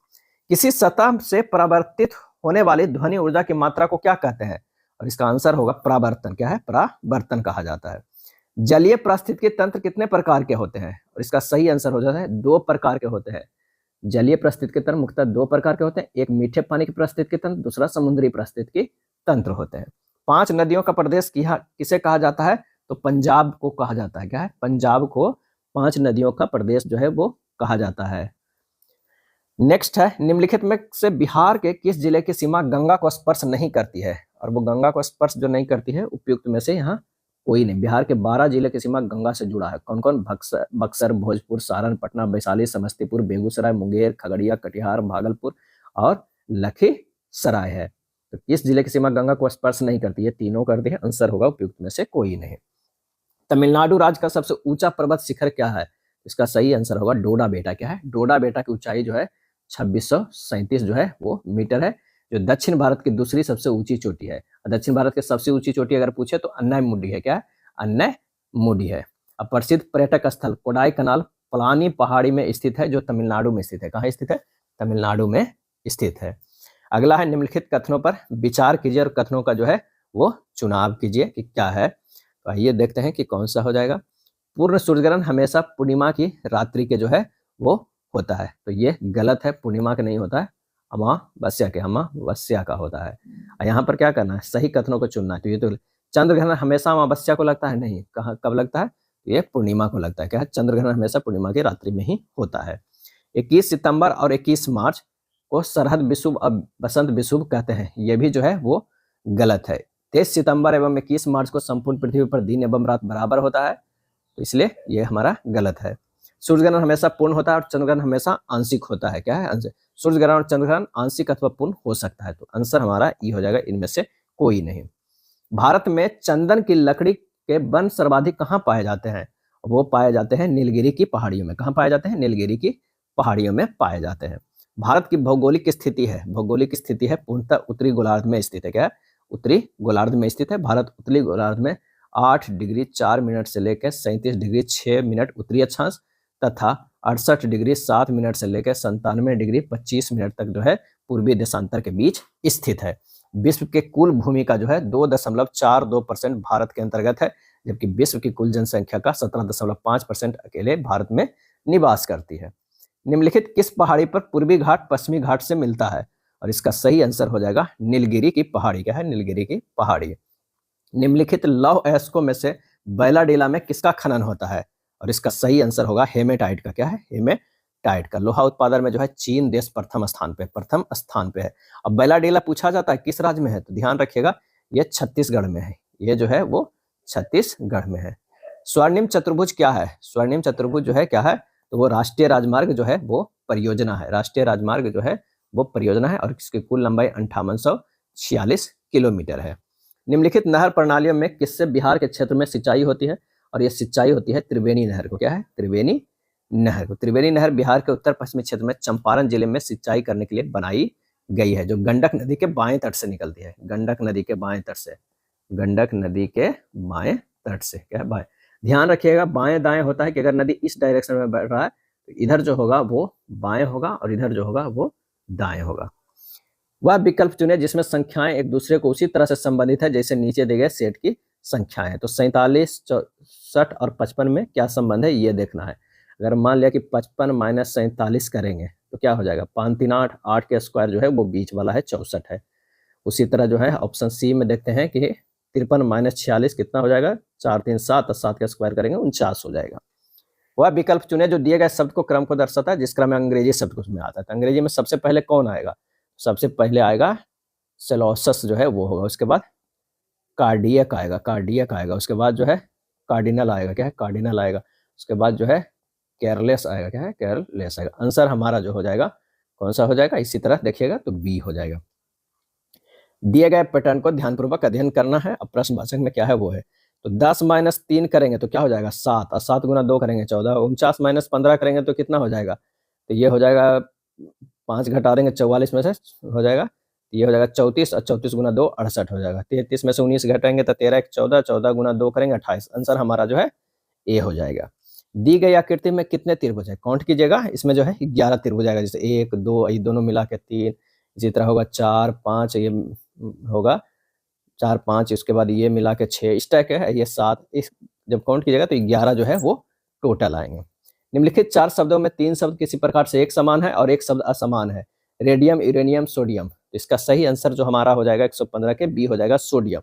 किसी सतह से परावर्तित होने वाली ध्वनि ऊर्जा की मात्रा को क्या कहते हैं? और इसका आंसर होगा परावर्तन। क्या है? परावर्तन कहा जाता है। जलीय पारिस्थितिकी तंत्र कितने प्रकार के होते हैं? और इसका सही आंसर हो जाता है 2 प्रकार के होते हैं। जलीय पारिस्थितिकी तंत्र मुख्यतः 2 प्रकार के होते हैं, एक मीठे पानी के पारिस्थितिकी तंत्र, दूसरा समुद्री पारिस्थितिकी तंत्र होते हैं। 5 नदियों का प्रदेश किसे कहा जाता है? तो पंजाब को कहा जाता है। क्या है? पंजाब को 5 नदियों का प्रदेश जो है वो कहा जाता है। नेक्स्ट है निम्नलिखित में से बिहार के किस जिले की सीमा गंगा को स्पर्श नहीं करती है? और वो गंगा को स्पर्श जो नहीं करती है उपयुक्त में से यहाँ कोई नहीं। बिहार के 12 जिले की सीमा गंगा से जुड़ा है। कौन कौन? बक्सर, भोजपुर, सारण, पटना, वैशाली, समस्तीपुर, बेगूसराय, मुंगेर, खगड़िया, कटिहार, भागलपुर और लखीसराय है। तो किस जिले की सीमा गंगा को स्पर्श नहीं करती है? तीनों करती है। आंसर होगा उपयुक्त में से कोई नहीं। तमिलनाडु राज्य का सबसे ऊंचा पर्वत शिखर क्या है? इसका सही आंसर होगा डोडा बेटा। क्या है? डोडा बेटा की ऊंचाई जो है 2637 जो है वो मीटर है, जो दक्षिण भारत की दूसरी सबसे ऊंची चोटी है। दक्षिण भारत की सबसे ऊंची चोटी अगर पूछे तो अन्नायमुडी है। क्या है? अन्नायमुडी है। अब प्रसिद्ध पर्यटक स्थल कोडाईकनाल पलानी पहाड़ी में स्थित है, जो तमिलनाडु में स्थित है। कहाँ स्थित है? तमिलनाडु में स्थित है। अगला है निम्नलिखित कथनों पर विचार कीजिए और कथनों का जो है वो चुनाव कीजिए कि क्या है। तो आइए देखते हैं कि कौन सा हो जाएगा। पूर्ण सूर्यग्रहण हमेशा पूर्णिमा की रात्रि के जो है वो होता है, तो ये गलत है। पूर्णिमा का नहीं होता है, अमावस्या का होता है। यहाँ पर क्या करना है? सही कथनों को चुनना है। तो ये तो चंद्रग्रहण हमेशा अमावस्या को लगता है, नहीं। कब लगता है? ये पूर्णिमा को लगता है। क्या है? चंद्रग्रहण हमेशा पूर्णिमा की रात्रि में ही होता है। 21 सितंबर और 21 मार्च को सरहद विषुव और बसंत विषुव कहते हैं, ये भी जो है वो गलत है। 23 सितंबर एवं 21 मार्च को संपूर्ण पृथ्वी पर दिन एवं रात बराबर होता है, तो इसलिए ये हमारा गलत है। सूर्यग्रहण हमेशा पूर्ण होता है और चंद्रग्रहण हमेशा आंशिक होता है। क्या है? सूर्यग्रहण और चंद्रग्रहण आंशिक अथवा पूर्ण हो सकता है, तो आंसर हमारा ई हो जाएगा, इनमें से कोई नहीं। भारत में चंदन की लकड़ी के वन सर्वाधिक कहाँ पाए जाते हैं? वो पाए जाते हैं नीलगिरी की पहाड़ियों में। कहाँ पाए जाते हैं? नीलगिरी की पहाड़ियों में पाए जाते हैं। भारत की भौगोलिक स्थिति है, भौगोलिक स्थिति है पूर्णतः उत्तरी गोलार्ध में स्थित है। क्या है? उत्तरी गोलार्ध में स्थित है। भारत उत्तरी गोलार्ध में 8 डिग्री 4 मिनट से लेकर 37 डिग्री 6 मिनट उत्तरी अक्षांश तथा 68 डिग्री 7 मिनट से लेकर 97 डिग्री 25 मिनट तक जो है पूर्वी देशांतर के बीच स्थित है। विश्व के कुल भूमि का जो है 2.42% भारत के अंतर्गत है, जबकि विश्व की कुल जनसंख्या का 17.5% अकेले भारत में निवास करती है। निम्नलिखित किस पहाड़ी पर पूर्वी घाट पश्चिमी घाट से मिलता है? और इसका सही आंसर हो जाएगा नीलगिरी की पहाड़ी। क्या है? नीलगिरी की पहाड़ी। निम्नलिखित लौह अयस्कों में से बैलाडीला में किसका खनन होता है? और इसका सही आंसर होगा हेमेटाइट का। क्या है? हेमेटाइट का। लोहा उत्पादन में जो है चीन देश प्रथम स्थान पे है। अब बैलाडीला पूछा जाता है किस राज्य में है, तो ध्यान रखिएगा ये छत्तीसगढ़ में है। ये जो है वो छत्तीसगढ़ में है। स्वर्णिम चतुर्भुज क्या है? स्वर्णिम चतुर्भुज जो है क्या है, तो वो राष्ट्रीय राजमार्ग जो है वो परियोजना है। राष्ट्रीय राजमार्ग जो है वो परियोजना है और इसकी कुल लंबाई 5846 किलोमीटर है। निम्नलिखित नहर प्रणालियों में किससे बिहार के क्षेत्र में सिंचाई होती है? और ये सिंचाई होती है त्रिवेणी नहर को। क्या है? त्रिवेणी नहर को। त्रिवेणी नहर बिहार के उत्तर पश्चिमी क्षेत्र में चंपारण जिले में सिंचाई करने के लिए बनाई गई है, जो गंडक नदी के बाएं तट से निकलती है। गंडक नदी के बाएं तट से। गंडक नदी के बाएं तट से। क्या है? बाएं। ध्यान रखिएगा बाएं दाएं होता है कि अगर नदी इस डायरेक्शन में बढ़ रहा है तो इधर जो होगा वो बाएं होगा और इधर जो होगा वो दाएं होगा। वह विकल्प चुने जिसमें संख्याएं एक दूसरे को उसी तरह से संबंधित है जैसे नीचे दिए गए सेट की संख्याएं हैं। तो 47, 64 और 55 में क्या संबंध है ये देखना है। अगर मान लिया कि 55 माइनस 47 करेंगे तो क्या हो जाएगा? 5 3 8, 8 के स्क्वायर जो है वो बीच वाला है 64 है। उसी तरह जो है ऑप्शन सी में देखते हैं कि 53 माइनस 46 कितना हो जाएगा? 4 3 7 और 7 का स्क्वायर करेंगे 49 हो जाएगा। वह विकल्प चुने जो दिए गए शब्द को क्रम को दर्शाता है जिस क्रम में अंग्रेजी शब्द उसमें आता है। तो अंग्रेजी में सबसे पहले कौन आएगा? सबसे पहले आएगा सेलोसस जो है वो होगा। उसके बाद कार्डियक आएगा। उसके बाद जो है कार्डिनल आएगा। क्या है? कार्डिनल आएगा। उसके बाद जो है केयरलेस आएगा। क्या है? केयरलेस आएगा। आंसर हमारा जो हो जाएगा कौन सा हो जाएगा? इसी तरह देखिएगा तो बी हो जाएगा। दिए गए पैटर्न को ध्यानपूर्वक अध्ययन करना है। अब प्रश्नवाचक में क्या है वो है, तो 10 माइनस 3 करेंगे तो क्या हो जाएगा? 7 और 7 गुना 2 करेंगे 14। 49 माइनस 15 करेंगे तो कितना हो जाएगा? तो ये हो जाएगा 5 घटा देंगे 44 में से हो जाएगा, ये हो जाएगा 34 और 34 गुना 2 68 हो जाएगा। 33 में से 19 घटाएंगे तो 13 1 14, 14 गुना 2 करेंगे 28। आंसर हमारा जो है ए हो जाएगा। दी गई आकृति में कितने त्रिभुज है? काउंट कीजिएगा। इसमें जो है 11 त्रिभुज आएगा, जैसे 1 2 ये दोनों मिला के 3, इसी तरह होगा 4 5, ये होगा 4 5, इसके बाद ये मिला के 6, इस टाइप का है। ये 7, इस जब काउंट कीजिएगा तो 11 जो है वो टोटल आएंगे। निम्नलिखित 4 शब्दों में 3 शब्द किसी प्रकार से एक समान है और एक शब्द असमान है। Radium, uranium, sodium. तो इसका सही आंसर जो हमारा हो जाएगा 115 के बी हो जाएगा सोडियम।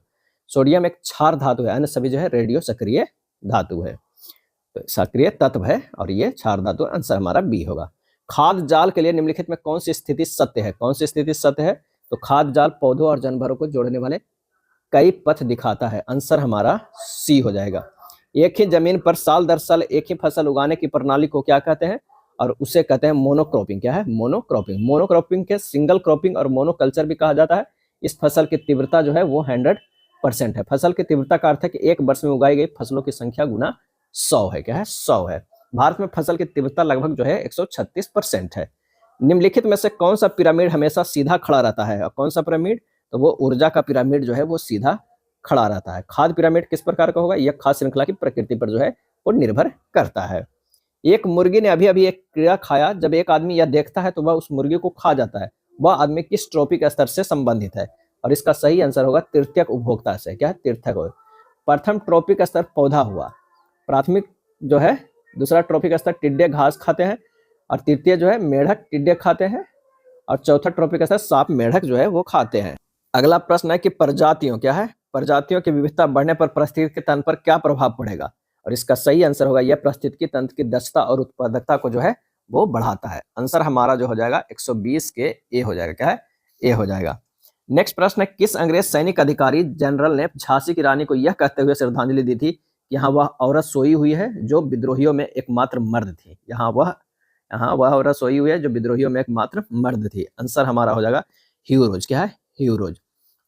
सोडियम एक क्षार धातु है, अन्य सभी जो है रेडियो सक्रिय धातु है, तो सक्रिय तत्व है और ये क्षार धातु। आंसर हमारा बी होगा। खाद्य जाल के लिए निम्नलिखित में कौन सी स्थिति सत्य है? कौन सी स्थिति सत्य है? तो खाद्य जाल पौधों और जानवरों को जोड़ने वाले कई पथ दिखाता है। आंसर हमारा सी हो जाएगा। एक ही जमीन पर साल दर साल एक ही फसल उगाने की प्रणाली को क्या कहते हैं? और उसे कहते हैं मोनोक्रॉपिंग। क्या है? मोनोक्रॉपिंग। मोनोक्रॉपिंग के सिंगल क्रॉपिंग और मोनोकल्चर भी कहा जाता है। इस फसल की तीव्रता जो है वो 100% है। फसल की तीव्रता का अर्थ है कि एक वर्ष में उगाई गई फसलों की संख्या गुना 100 है। क्या है? 100 है। भारत में फसल की तीव्रता लगभग जो है 136% है। निम्नलिखित में से कौन सा पिरामिड हमेशा सीधा खड़ा रहता है? और कौन सा पिरामिड? तो वो ऊर्जा का पिरामिड जो है वो सीधा खड़ा रहता है। खाद्य पिरामिड किस प्रकार का होगा? यह खाद्य श्रृंखला की प्रकृति पर जो है वो निर्भर करता है। एक मुर्गी ने अभी अभी एक कीड़ा खाया, जब एक आदमी यह देखता है तो वह उस मुर्गी को खा जाता है। वह आदमी किस ट्रॉपिक स्तर से संबंधित है? और इसका सही आंसर होगा तृतीयक उपभोक्ता से। क्या है? तृतीयक। प्रथम ट्रॉपिक स्तर पौधा हुआ, प्राथमिक जो है दूसरा ट्रॉपिक स्तर टिड्डे घास खाते हैं, और तृतीय जो है मेढक टिड्डे खाते हैं, और चौथा ट्रॉपिक स्तर सांप मेढक जो है वो खाते हैं। अगला प्रश्न है कि प्रजातियों क्या है? प्रजातियों की विविधता बढ़ने पर पारिस्थितिकी तंत्र पर क्या प्रभाव पड़ेगा? और इसका सही आंसर होगा यह पारिस्थितिकी तंत्र की दक्षता और उत्पादकता को जो है वो बढ़ाता है। आंसर हमारा जो हो जाएगा 120 के ए हो जाएगा। क्या है? ए हो जाएगा। नेक्स्ट प्रश्न है किस अंग्रेज सैनिक अधिकारी जनरल ने झांसी की रानी को यह कहते हुए श्रद्धांजलि दी थी कि यहाँ वह औरत सोई हुई है जो विद्रोहियों में एकमात्र मर्द थी? यहाँ वह औरत सोई हुई है जो विद्रोहियों में एकमात्र मर्द थी। आंसर हमारा हो जाएगा ह्यू रोज। क्या है? ह्यू रोज।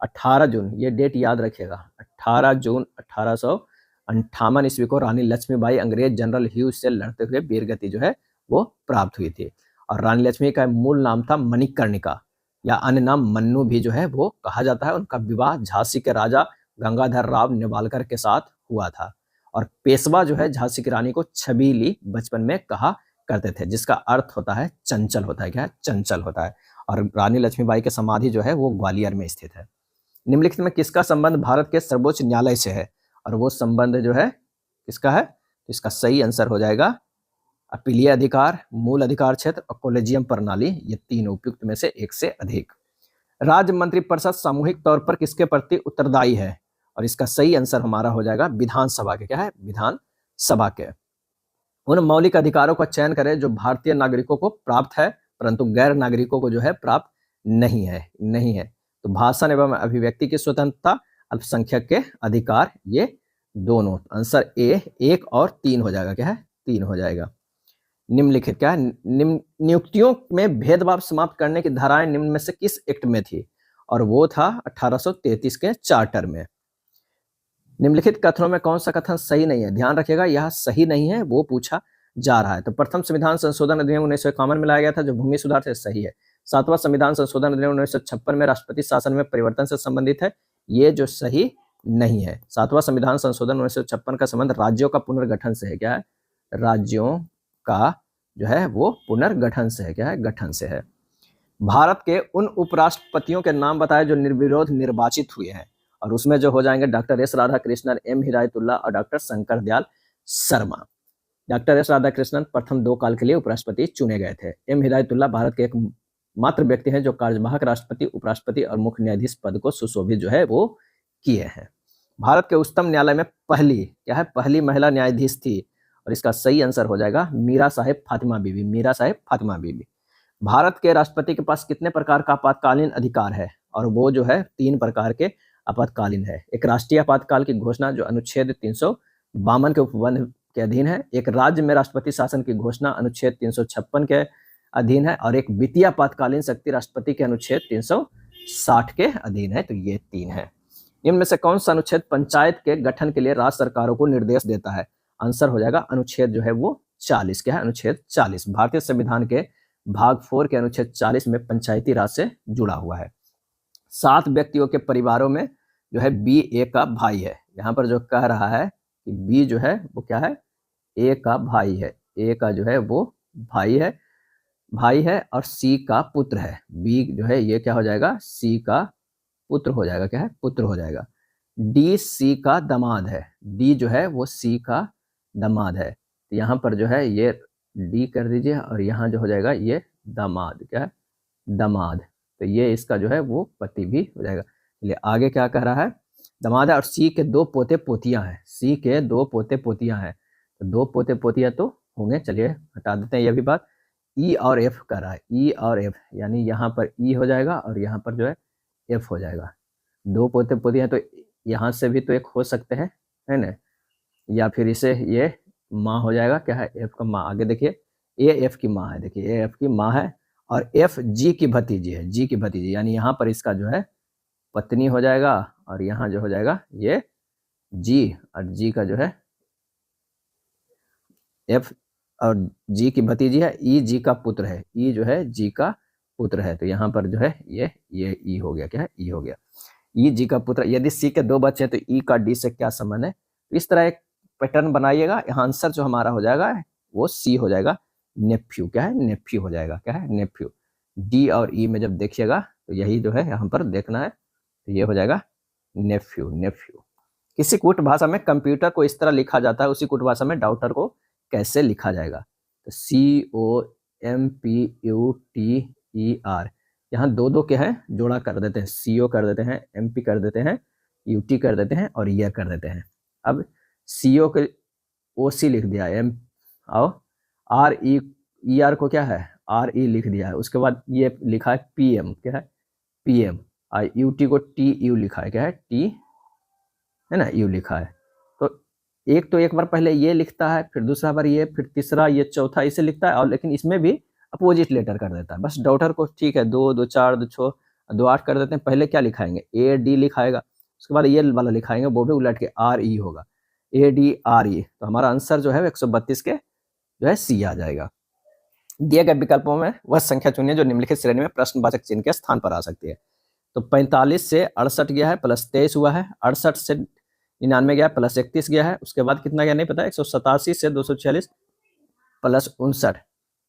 18 जून, ये डेट याद रखिएगा, 18 जून 1858 ईस्वी को रानी लक्ष्मीबाई अंग्रेज जनरल ह्यू से लड़ते हुए वीरगति जो है वो प्राप्त हुई थी। और रानी लक्ष्मी का मूल नाम था मणिकर्णिका, या अन्य नाम मन्नू भी जो है वो कहा जाता है। उनका विवाह झांसी के राजा गंगाधर राव नेवालकर के साथ हुआ था। और पेशवा जो है झांसी की रानी को छबीली बचपन में कहा करते थे, जिसका अर्थ होता है चंचल होता है। क्या है? चंचल होता है। और रानी लक्ष्मीबाई के समाधि जो है वो ग्वालियर में स्थित है। निम्नलिखित में किसका संबंध भारत के सर्वोच्च न्यायालय से है, और वो संबंध जो है किसका है, तो इसका सही आंसर हो जाएगा अपीलीय अधिकार, मूल अधिकार क्षेत्र और कॉलेजियम प्रणाली, ये तीन उपयुक्त में से एक से अधिक। राज्य मंत्रिपरिषद सामूहिक तौर पर किसके प्रति उत्तरदायी है, और इसका सही आंसर हमारा हो जाएगा विधानसभा के, क्या है, विधानसभा के। उन मौलिक अधिकारों का चयन करें जो भारतीय नागरिकों को प्राप्त है परंतु गैर नागरिकों को जो है प्राप्त नहीं है। तो भाषण एवं अभिव्यक्ति की स्वतंत्रता, अल्पसंख्यक के अधिकार, ये दोनों। आंसर ए 1 और 3 हो जाएगा, क्या है, 3 हो जाएगा। निम्नलिखित क्या है, नियुक्तियों में भेदभाव समाप्त करने की धाराएं निम्न में से किस एक्ट में थी, और वो था 1833 के चार्टर में। निम्नलिखित कथनों में कौन सा कथन सही नहीं है, ध्यान रखिएगा यह सही नहीं है वो पूछा जा रहा है। तो प्रथम संविधान संशोधन अधिनियम 1951 में लाया गया था जो भूमि सुधार से सही है। 7वां संविधान संशोधन अधिनियम 1956 में राष्ट्रपति शासन में परिवर्तन से संबंधित है, ये जो सही नहीं है। 7वां संविधान संशोधन 1956 का संबंध राज्यों का पुनर्गठन से है, क्या है, राज्यों का जो है वो पुनर्गठन से है, क्या है, गठन से है। भारत के उन उपराष्ट्रपतियों के नाम बताए जो निर्विरोध निर्वाचित हुए हैं, और उसमें जो हो जाएंगे doctor S Radhakrishnan, M Hidayatullah और doctor Shankar Dayal Sharma. Doctor S Radhakrishnan प्रथम 2 काल के लिए उपराष्ट्रपति चुने गए थे। एम हिदायतुल्लाह भारत के एक मात्र व्यक्ति हैं जो कार्यवाहक राष्ट्रपति, उपराष्ट्रपति और मुख्य न्यायाधीश पद को सुशोभित जो है वो किए हैं। भारत के उच्चतम न्यायालय में पहली, क्या है, पहली महिला न्यायाधीश थी, और इसका सही आंसर हो जाएगा मीरा साहेब फातिमा बीबी, मीरा साहेब फातिमा बीबी। भारत के राष्ट्रपति के पास कितने प्रकार का आपातकालीन अधिकार है, और वो जो है 3 प्रकार के आपातकालीन है। एक राष्ट्रीय आपातकाल की घोषणा जो अनुच्छेद 352 के उपबंध के अधीन है, एक राज्य में राष्ट्रपति शासन की घोषणा अनुच्छेद 356 के अधीन है, और एक वित्तीय आपातकालीन शक्ति राष्ट्रपति के अनुच्छेद 360 के अधीन है। तो ये 3 है। इनमें से कौन सा अनुच्छेद पंचायत के गठन के लिए राज्य सरकारों को निर्देश देता है, आंसर हो जाएगा अनुच्छेद जो है वो 40, क्या है, अनुच्छेद 40। भारतीय संविधान के भाग 4 के अनुच्छेद 40 में पंचायती राज से जुड़ा हुआ है। 7 व्यक्तियों के परिवारों में जो है बी ए का भाई है। यहाँ पर जो कह रहा है कि बी जो है वो क्या है, ए का भाई है, ए का जो है वो भाई है और सी का पुत्र है। बी जो है ये क्या हो जाएगा, सी का पुत्र हो जाएगा, क्या है, पुत्र हो जाएगा। डी सी का दामाद है, डी जो है वो सी का दामाद है। तो यहाँ पर जो है ये डी कर दीजिए और यहाँ जो हो जाएगा ये दामाद, क्या है, दामाद। तो ये इसका जो है वो पति भी हो जाएगा। चलिए आगे क्या कह रहा है, दामाद है और सी के 2 पोते पोतियां हैं, सी के 2 पोते पोतियां हैं। तो 2 पोते पोतियां तो होंगे, चलिए हटा देते हैं ये भी बात। ई और एफ कर रहा है, ई और एफ, यानी यहाँ पर ई हो जाएगा और यहाँ पर जो है एफ हो जाएगा। 2 पोते पोतियां तो यहाँ से भी तो एक हो सकते हैं, है ना, या फिर इसे ये माँ हो जाएगा, क्या है, एफ का माँ। आगे देखिए ए एफ की माँ है, देखिए ए एफ की माँ है और एफ जी की भतीजी है, जी की भतीजी, यानी यहाँ पर इसका जो है पत्नी हो जाएगा और यहाँ जो हो जाएगा ये जी, और जी का जो है एफ और जी की भतीजी है, ई जी का पुत्र है, ई जो है जी का पुत्र है। तो यहाँ पर जो है ये ई हो गया, क्या है, ई हो गया, ई जी का पुत्र। यदि सी के 2 बच्चे हैं तो ई का डी से क्या संबंध है, तो इस तरह एक पैटर्न बनाइएगा। यहाँ आंसर जो हमारा हो जाएगा वो सी हो जाएगा, नेफ्यू, क्या है, नेफ्यू हो जाएगा, क्या है, नेफ्यू। डी और ई में जब देखिएगा तो यही जो है यहाँ पर देखना है, तो ये हो जाएगा नेफ्यू, नेफ्यू। किसी कूट भाषा में कंप्यूटर को इस तरह लिखा जाता है, उसी कूट भाषा में डॉक्टर को कैसे लिखा जाएगा, तो COMPUTER। यहाँ 2 के हैं, जोड़ा कर देते हैं, CO कर देते हैं, MP कर देते हैं, UT कर देते हैं और ईयर कर देते हैं। अब CO के OC लिख दिया, M और RER को क्या है, RE लिख दिया है। उसके बाद ये लिखा है PM, क्या है, PM, और UT को TU लिखा है, क्या है, T है ना, U लिखा है। तो एक बार पहले ये लिखता है, फिर दूसरा बार ये, फिर तीसरा ये, चौथा इसे लिखता है, और लेकिन इसमें भी अपोजिट लेटर कर देता है। बस डॉटर को ठीक है 2 2 4 2 6 2 8 कर देते हैं। पहले क्या लिखाएंगे, AD लिखाएगा, उसके बाद ये वाला लिखाएंगे, वो भी उलट के RE होगा, ADRE। तो हमारा आंसर जो है 132 के जो है C आ जाएगा। दिए गए विकल्पों में वह संख्या चुनिए जो निम्नलिखित श्रेणी में प्रश्नवाचक चिन्ह के स्थान पर आ सकती है। तो 45 से 68 गया है, प्लस 23 हुआ है, 68 से 99 गया, प्लस 31 गया है, उसके बाद कितना गया नहीं पता, 187 से 246 प्लस 59।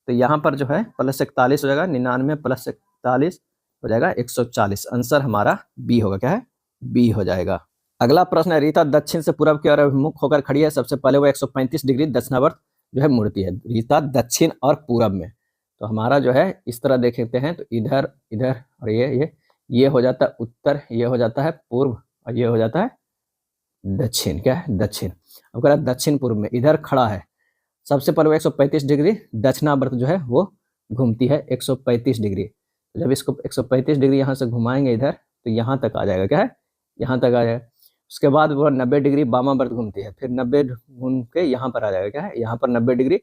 तो यहाँ पर जो है प्लस 41 हो जाएगा, 99 प्लस 45 हो जाएगा 140। आंसर हमारा बी होगा, क्या है, बी हो जाएगा। अगला प्रश्न है, रीता दक्षिण से पूर्व की ओर अभिमुख होकर खड़ी है, सबसे पहले वो 135 डिग्री दक्षिणावर्त जो है मुड़ती है। रीता दक्षिण और पूरब में, तो हमारा जो है इस तरह देखते हैं तो इधर इधर और ये हो जाता है उत्तर, ये हो जाता है पूर्व और ये हो जाता है दक्षिण, क्या है, दक्षिण। अब कह रहा है दक्षिण पूर्व में इधर खड़ा है, सबसे पहले वो 135 डिग्री दक्षिणावर्त जो है वो घूमती है 135 डिग्री। जब इसको 135 डिग्री यहाँ से घुमाएंगे इधर तो यहाँ तक आ जाएगा, क्या है, यहाँ तक आ जाएगा। उसके बाद वो 90 डिग्री वामावर्त घूमती है, फिर 90 घूम के यहाँ पर आ जाएगा, क्या है, यहाँ पर 90 डिग्री।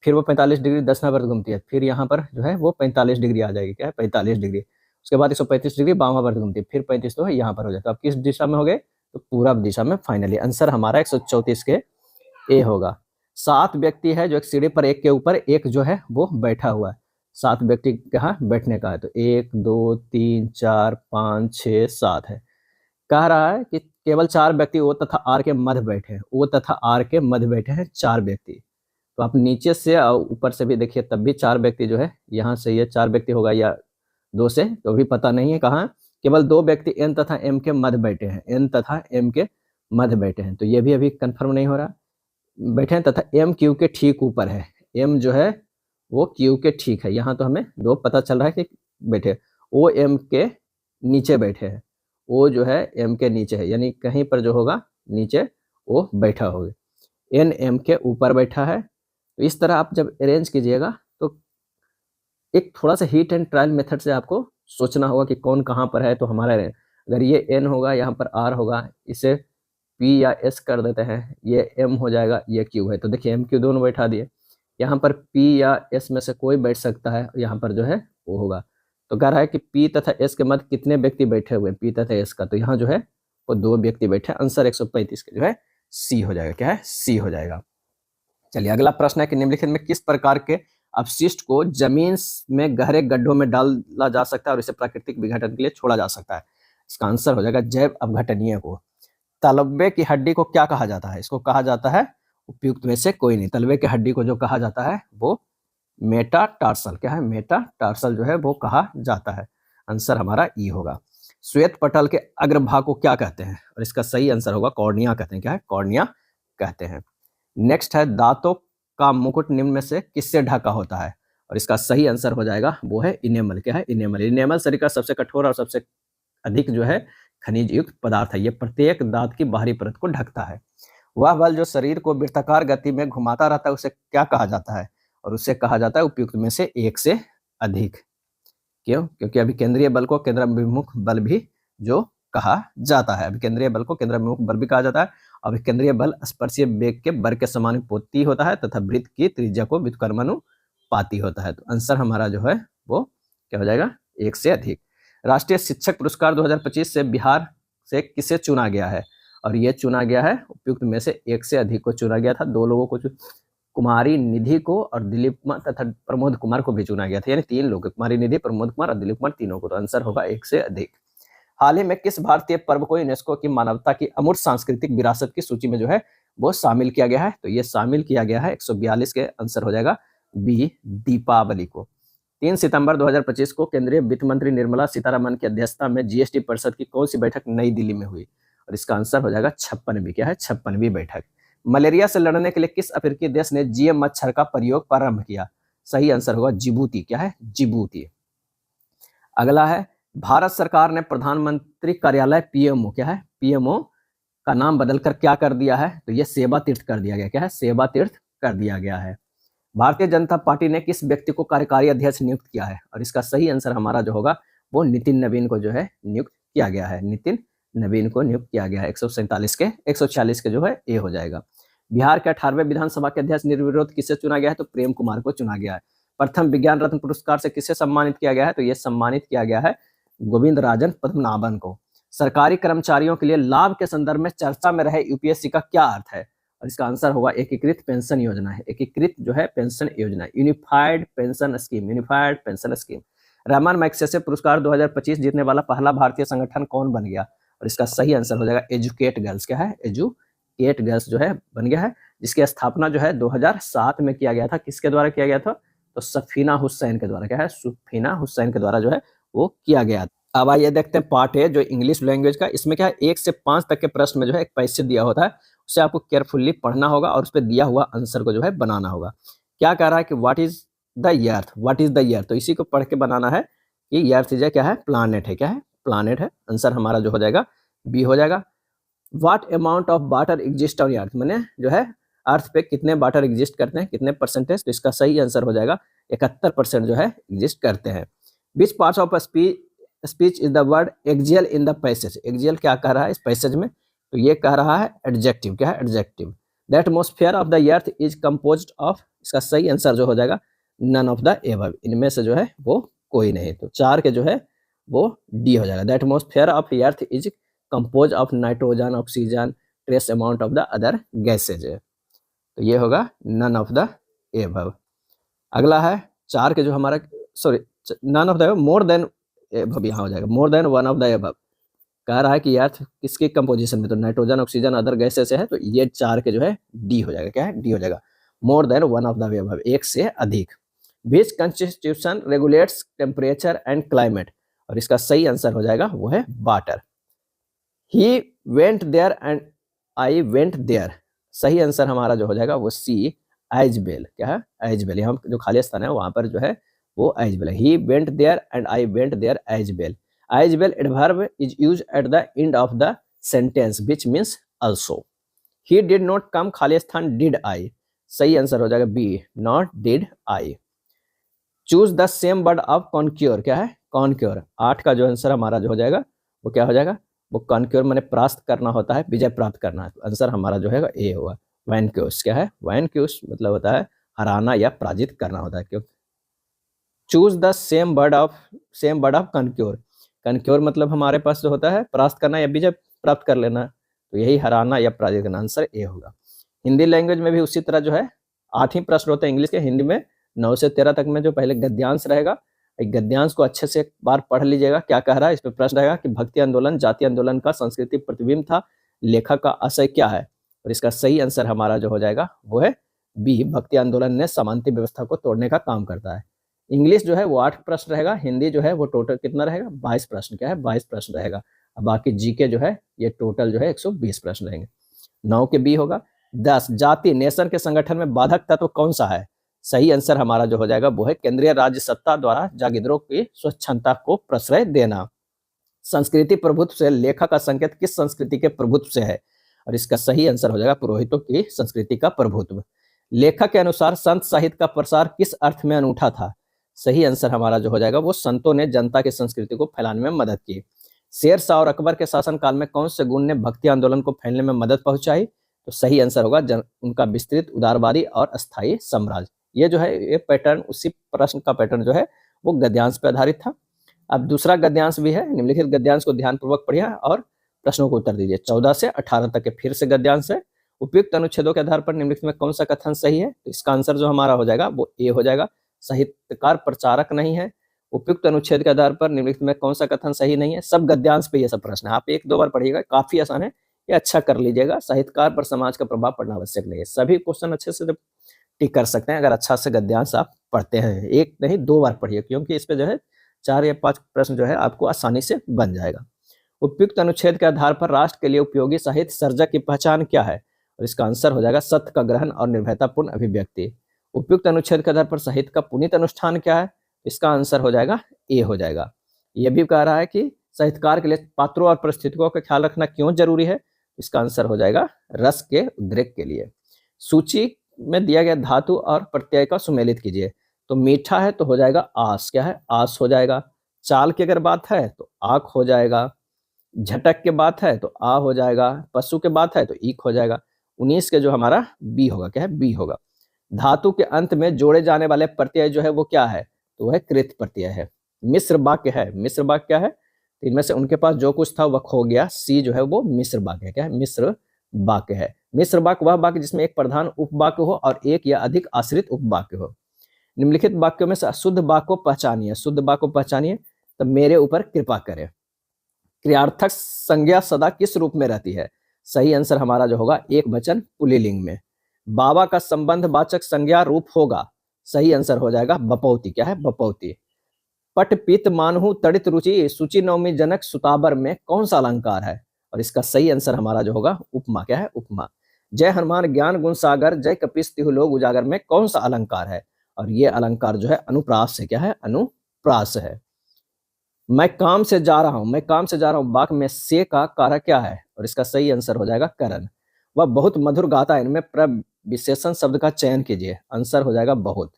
फिर वो 45 डिग्री दक्षिणावर्त घूमती है, फिर यहाँ पर जो है वो 45 डिग्री आ जाएगी, क्या है, 45 डिग्री। उसके बाद 135 डिग्री वामावर्त घूमती है, फिर 35 तो है यहाँ पर हो जाता है। अब किस दिशा में हो गए, तो पूरब दिशा में। फाइनली आंसर हमारा 134 के ए होगा। 7 व्यक्ति है जो एक सीढ़ी पर एक के ऊपर एक जो है वो बैठा हुआ है। 7 व्यक्ति कहाँ बैठने का है, तो 1 2 3 4 5 6 7 है। कह रहा है कि केवल 4 व्यक्ति ओ तथा आर के मध्य बैठे हैं, ओ तथा आर के मध्य बैठे हैं 4 व्यक्ति। तो आप नीचे से और ऊपर से भी देखिए तब भी 4 व्यक्ति जो है, यहाँ से ये 4 व्यक्ति होगा या 2 से, तो भी पता नहीं है कहाँ। केवल 2 व्यक्ति एन तथा एम के मध्य बैठे हैं, एन तथा एम के मध्य बैठे हैं, तो ये भी अभी कंफर्म नहीं हो रहा बैठे हैं। तथा एम क्यू के ठीक ऊपर है, एम जो है वो क्यू के ठीक है, यहाँ तो हमें 2 पता चल रहा है कि बैठे। ओ एम के नीचे बैठे हैं, ओ जो है एम के नीचे है, यानी कहीं पर जो होगा नीचे ओ बैठा होगा। एन एम के ऊपर बैठा है। तो इस तरह आप जब अरेंज कीजिएगा तो एक थोड़ा सा हीट एंड ट्रायल मेथड से आपको सोचना होगा कि कौन कहाँ पर है। तो हमारा अगर ये एन होगा, यहाँ पर आर होगा, इसे पी या एस कर देते हैं, ये एम हो जाएगा, ये क्यू है। तो देखिए एम क्यू दोनों बैठा दिए, यहाँ पर पी या एस में से कोई बैठ सकता है, यहाँ पर जो है वो होगा। तो कह रहा है कि पी तथा एस के मध्य कितने व्यक्ति बैठे हुए हैं, पी तथा एस का, तो यहाँ जो है वो 2 व्यक्ति बैठे। आंसर 135 के जो है सी हो जाएगा, क्या है, सी हो जाएगा। चलिए अगला प्रश्न है कि निम्नलिखित में किस प्रकार के अपशिष्ट को जमीन में गहरे गड्ढों में डाला जा सकता है और इसे प्राकृतिक विघटन के लिए छोड़ा जा सकता है। इसका आंसर हो जाएगा जैव अपघटनीय को। तलवे की हड्डी को क्या कहा जाता है, इसको कहा जाता है उपयुक्त में से कोई नहीं। तलवे की हड्डी को जो कहा जाता है वो मेटाटार्सल, क्या है, मेटाटार्सल जो है वो कहा जाता है। आंसर हमारा ई होगा। श्वेत पटल के अग्रभाग को क्या कहते हैं, और इसका सही आंसर होगा कॉर्निया कहते हैं, क्या है, कॉर्निया कहते हैं। नेक्स्ट है दांतों का मुकुट निम्न में से किससे ढका होता है, और इसका सही आंसर हो जाएगा वो है इनेमल, क्या है, इनेमल। इनेमल शरीर का सबसे कठोर और सबसे अधिक जो है खनिज युक्त पदार्थ है, ये प्रत्येक दांत की बाहरी परत को ढकता है। वह बल जो शरीर को वृत्ताकार गति में घुमाता रहता है उसे क्या कहा जाता है, और उसे कहा जाता है उपयुक्त में से एक से अधिक। क्यों, क्योंकि अभिकेंद्रीय बल को केंद्राभिमुख बल भी जो कहा जाता है, अभिकेंद्रीय बल को केंद्राभिमुख बल भी कहा जाता है। अभिकेंद्रीय बल स्पर्शीय वेग के वर्ग के समानुपाती होता है तथा वृत्त की त्रिज्या को व्युत्क्रमानुपाती होता है। तो आंसर हमारा जो है वो क्या हो जाएगा, एक से अधिक। राष्ट्रीय शिक्षक पुरस्कार 2025 से बिहार से किसे चुना गया है, और ये चुना गया है उपयुक्त में से एक से अधिक को चुना गया था। 2 लोगों को, कुमारी निधि को और दिलीप कुमार तथा प्रमोद कुमार को भी चुना गया था, यानी 3 लोग, कुमारी निधि, प्रमोद कुमार और दिलीप कुमार, तीनों को। तो आंसर होगा एक से अधिक। हाल ही में किस भारतीय पर्व को यूनेस्को की मानवता की अमूर्त सांस्कृतिक विरासत की सूची में जो है वो शामिल किया गया है, तो ये शामिल किया गया है 142 के। आंसर हो जाएगा बी, दीपावली को। 3 सितंबर 2025 को केंद्रीय वित्त मंत्री निर्मला सीतारमण की अध्यक्षता में जीएसटी परिषद की कौन सी बैठक नई दिल्ली में हुई, और इसका आंसर हो जाएगा 56वीं, क्या है, 56वीं बैठक। मलेरिया से लड़ने के लिए किस अफ्रीकी देश ने जीएम मच्छर का प्रयोग प्रारंभ किया, सही आंसर होगा जिबूती, क्या है, जिबूती। अगला है भारत सरकार ने प्रधानमंत्री कार्यालय पीएमओ, क्या है, पीएमओ का नाम बदलकर क्या कर दिया है, तो ये सेवा तीर्थ कर दिया गया, क्या है, सेवा तीर्थ कर दिया गया है। भारतीय जनता पार्टी ने किस व्यक्ति को कार्यकारी अध्यक्ष नियुक्त किया है, और इसका सही आंसर हमारा जो होगा वो नितिन नवीन को जो है नियुक्त किया गया है, नितिन नवीन को नियुक्त किया गया है। 147 के 146 के जो है ए हो जाएगा। बिहार के 18वें विधानसभा के अध्यक्ष निर्विरोध किसे चुना गया है, तो प्रेम कुमार को चुना गया है। प्रथम विज्ञान रत्न पुरस्कार से किसे सम्मानित किया गया है, तो ये सम्मानित किया गया है गोविंद राजन पद्मनाभन को। सरकारी कर्मचारियों के लिए लाभ के संदर्भ में चर्चा में रहे यूपीएससी का क्या अर्थ है, और इसका आंसर होगा एकीकृत पेंशन योजना है, एकीकृत जो है पेंशन योजना, unified pension scheme, unified pension scheme. Rahman Magsaysay पुरस्कार 2025 जीतने वाला पहला भारतीय संगठन कौन बन गया, और इसका सही आंसर हो जाएगा एजुकेट गर्ल्स, क्या है, एजुकेट गर्ल्स जो है बन गया है, जिसकी स्थापना जो है 2007 में किया गया था। किसके द्वारा किया गया था, तो सफीना हुसैन के द्वारा, क्या है, सफीना हुसैन के द्वारा जो है वो किया गया। अब आइए देखते हैं पार्ट ए जो इंग्लिश लैंग्वेज का। इसमें क्या है 1 से 5 तक के प्रश्न में जो है एक पैसेज दिया होता है, उसे आपको केयरफुली पढ़ना होगा और उस पर दिया हुआ आंसर को जो है बनाना होगा। क्या कह रहा है कि what is the earth, what is the earth, तो इसी को पढ़ के बनाना है कि अर्थ इज क्या है, प्लानेट है, क्या है, प्लानेट है। आंसर हमारा जो हो जाएगा बी हो जाएगा। What amount of water exist on earth, मैंने जो है अर्थ पे कितने वाटर एग्जिस्ट करते हैं, कितने परसेंटेज, तो इसका सही आंसर हो जाएगा 71% जो है एग्जिस्ट करते हैं। Which parts of speech is the word axial in the passage, axial क्या कह रहा है इस पैसेज में, तो ये कह रहा है एडजेक्टिव, क्या है, adjective. The atmosphere of the earth is composed of, इसका सही आंसर जो हो जाएगा नन ऑफ द एबव, इनमें से जो है वो कोई नहीं, तो 4 के जो है वो डी हो जाएगा। The atmosphere of earth is compose of nitrogen, oxygen, trace amount of the other gases, तो ये होगा नन ऑफ द एबव। अगला है 4 के जो हमारा, sorry, none of the above, more than above यहाँ हो जाएगा, more than one of the above. कह रहा है कि अर्थ किसके कंपोजिशन में, तो नाइट्रोजन, ऑक्सीजन, अदर गैसेज है, तो ये 4 के जो है डी हो जाएगा, क्या है, डी हो जाएगा। More than one of the above, एक से अधिक। Which constitution regulates temperature and climate, और इसका सही आंसर हो जाएगा वो है water. He went there and I went there, सही आंसर हमारा जो हो जाएगा वो सी, आइजबेल, क्या है, आइजबेल, यहाँ जो खाली स्थान है वहां पर जो है वो आइजबेल है। He went there and I went there, as well. As well adverb is used at the end of the sentence which means also. He did not come, खाली स्थान डिड आई, सही आंसर हो जाएगा B, not did I. Choose the same word of conquer, क्या है, conquer. 8 का जो answer हमारा जो हो जाएगा वो क्या हो जाएगा, वो कॉन्क्योर मैंने प्राप्त करना होता है, विजय प्राप्त करना है, तो आंसर हमारा जो है ए होगा। वैनक्यूस, क्या है, वैनक्यूस मतलब होता है हराना या पराजित करना होता है, क्यों। Choose the same word of conquer, conquer मतलब हमारे पास जो होता है प्राप्त करना या विजय प्राप्त कर लेना, तो यही हराना या पराजित करना, आंसर ए होगा। हिंदी लैंग्वेज में भी उसी तरह जो है 8 ही प्रश्न होते हैं इंग्लिश के, हिंदी में 9 से 13 तक में जो पहले गद्यांश रहेगा, एक गद्यांश को अच्छे से एक बार पढ़ लीजिएगा। क्या कह रहा है इस पर प्रश्न रहेगा कि भक्ति आंदोलन जातीय आंदोलन का संस्कृति प्रतिबिंब था, लेखक का आशय क्या है, और इसका सही आंसर हमारा जो हो जाएगा वो है बी, भक्ति आंदोलन ने सामंती व्यवस्था को तोड़ने का काम करता है। इंग्लिश जो है वो 8 प्रश्न रहेगा, हिंदी जो है वो टोटल कितना रहेगा 22 प्रश्न, क्या है 22 प्रश्न रहेगा। अब बाकी जीके जो है ये टोटल जो है 120 प्रश्न रहेंगे। 9 के बी होगा। 10 जाति नेशन के संगठन में बाधक तत्व कौन सा है, सही आंसर हमारा जो हो जाएगा वो है केंद्रीय राज्य सत्ता द्वारा जागीरों की स्वच्छंदता को प्रश्रय देना। संस्कृति प्रभुत्व से लेखक का संकेत किस संस्कृति के प्रभुत्व से है, और इसका सही आंसर हो जाएगा पुरोहितों की संस्कृति का प्रभुत्व। लेखक के अनुसार संत साहित्य का प्रसार किस अर्थ में अनूठा था, सही आंसर हमारा जो हो जाएगा वो संतों ने जनता की संस्कृति को फैलाने में मदद की। शेर शाह और अकबर के शासनकाल में कौन से गुण ने भक्ति आंदोलन को फैलने में मदद पहुंचाई, तो सही आंसर होगा उनका विस्तृत उदारवादी और अस्थायी साम्राज्य। ये जो है ये पैटर्न, उसी प्रश्न का पैटर्न जो है वो गद्यांश पर आधारित था। अब दूसरा गद्यांश भी है, निम्नलिखित गद्यांश को ध्यानपूर्वक पढ़िए और प्रश्नों को उत्तर दीजिए। 14 से 18 तक के फिर से गद्यांश है। उपयुक्त अनुच्छेदों के आधार पर निम्नलिखित में कौन सा कथन सही है, तो इसका आंसर जो हमारा हो जाएगा वो ए हो जाएगा, साहित्यकार प्रचारक नहीं है। उपयुक्त अनुच्छेद के आधार पर निम्नलिखित में कौन सा कथन सही नहीं है, सब गद्यांश पे ये सब प्रश्न है, आप 1-2 बार पढ़िएगा, काफी आसान है, ये अच्छा कर लीजिएगा। साहित्यकार पर समाज का प्रभाव पड़ना आवश्यक नहीं है, सभी क्वेश्चन अच्छे से टिक कर सकते हैं अगर अच्छा से गद्यांश आप पढ़ते हैं। 1 नहीं 2 बार पढ़िए, क्योंकि इस पे जो है 4 या 5 प्रश्न जो है आपको आसानी से बन जाएगा। उपयुक्त अनुच्छेद के आधार पर राष्ट्र के लिए उपयोगी साहित्य सर्जक की पहचान क्या है, और इसका आंसर हो जाएगा सत्य का ग्रहण और निर्भयतापूर्ण अभिव्यक्ति। उपयुक्त अनुच्छेद के आधार पर साहित्य का पुनीत अनुष्ठान क्या है, इसका आंसर हो जाएगा ए हो जाएगा। यह भी कह रहा है कि साहित्यकार के लिए पात्रों और परिस्थितियों का ख्याल रखना क्यों जरूरी है, इसका आंसर हो जाएगा रस के उद्रेक के लिए। सूची में दिया गया धातु और प्रत्यय का सुमेलित कीजिए, तो मीठा है तो हो जाएगा आस, क्या है आस हो जाएगा। चाल की अगर बात है तो आख हो जाएगा। झटक के बात है तो आ हो जाएगा। पशु के बात है तो ईक हो जाएगा। 19 के जो हमारा बी होगा, क्या है बी होगा। धातु के अंत में जोड़े जाने वाले प्रत्यय जो है वो क्या है, तो वह कृत प्रत्यय है। मिश्र वाक्य है, मिश्र वाक्य क्या है, इनमें से उनके पास जो कुछ था वह खो गया, सी जो है वो मिश्र वाक्य है, क्या है मिश्र वाक्य है। मिश्र वाक्य वह वाक्य जिसमें एक प्रधान उपवाक्य हो और एक या अधिक आश्रित उपवाक्य हो। निम्नलिखित वाक्यों में से शुद्ध वाक्य को पहचानिए, शुद्ध वाक्य को पहचानिए, तो मेरे ऊपर कृपा करें। क्रियार्थक संज्ञा सदा किस रूप में रहती है, सही आंसर हमारा जो होगा एक वचन पुल्लिंग में। बाबा का संबंध वाचक संज्ञा रूप होगा, सही आंसर हो जाएगा बपौती, क्या है बपौती। पट पीत मानहु तड़ित रुचि सुचि नवमी जनक सुताबर में कौन सा अलंकार है? और इसका सही आंसर हमारा जो होगा उपमा। क्या है? उपमा। जय हनुमान ज्ञान गुण सागर जय कपीस तिहु लोक उजागर में कौन सा अलंकार है? और ये अलंकार जो है अनुप्रास है। क्या है? अनुप्रास है। मैं काम से जा रहा हूं, मैं काम से जा रहा हूं, वाक्य में से का कारक क्या है? और इसका सही आंसर हो जाएगा करण। वह बहुत मधुर गाता है, इनमें प्रविशेषण शब्द का चयन कीजिए। आंसर हो जाएगा बहुत।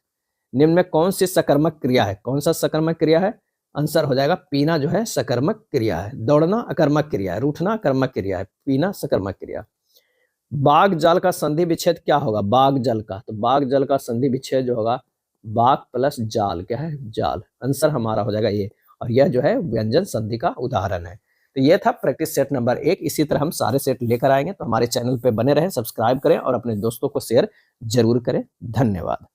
निम्न में कौन सी सकर्मक क्रिया है? कौन सा सकर्मक क्रिया है? आंसर हो जाएगा पीना जो है सकर्मक क्रिया है। दौड़ना अकर्मक क्रिया है, रूठना कर्मक क्रिया है, पीना सकर्मक क्रिया। बाग जल का संधि विच्छेद क्या होगा? बाग जल का, तो बाग जल का संधि विच्छेद जो होगा बाग प्लस जाल। क्या है? जाल। आंसर हमारा हो जाएगा ये। और यह जो है व्यंजन संधि का उदाहरण है। तो ये था प्रैक्टिस सेट नंबर 1। इसी तरह हम सारे सेट लेकर आएंगे, तो हमारे चैनल पे बने रहें, सब्सक्राइब करें और अपने दोस्तों को शेयर जरूर करें। धन्यवाद।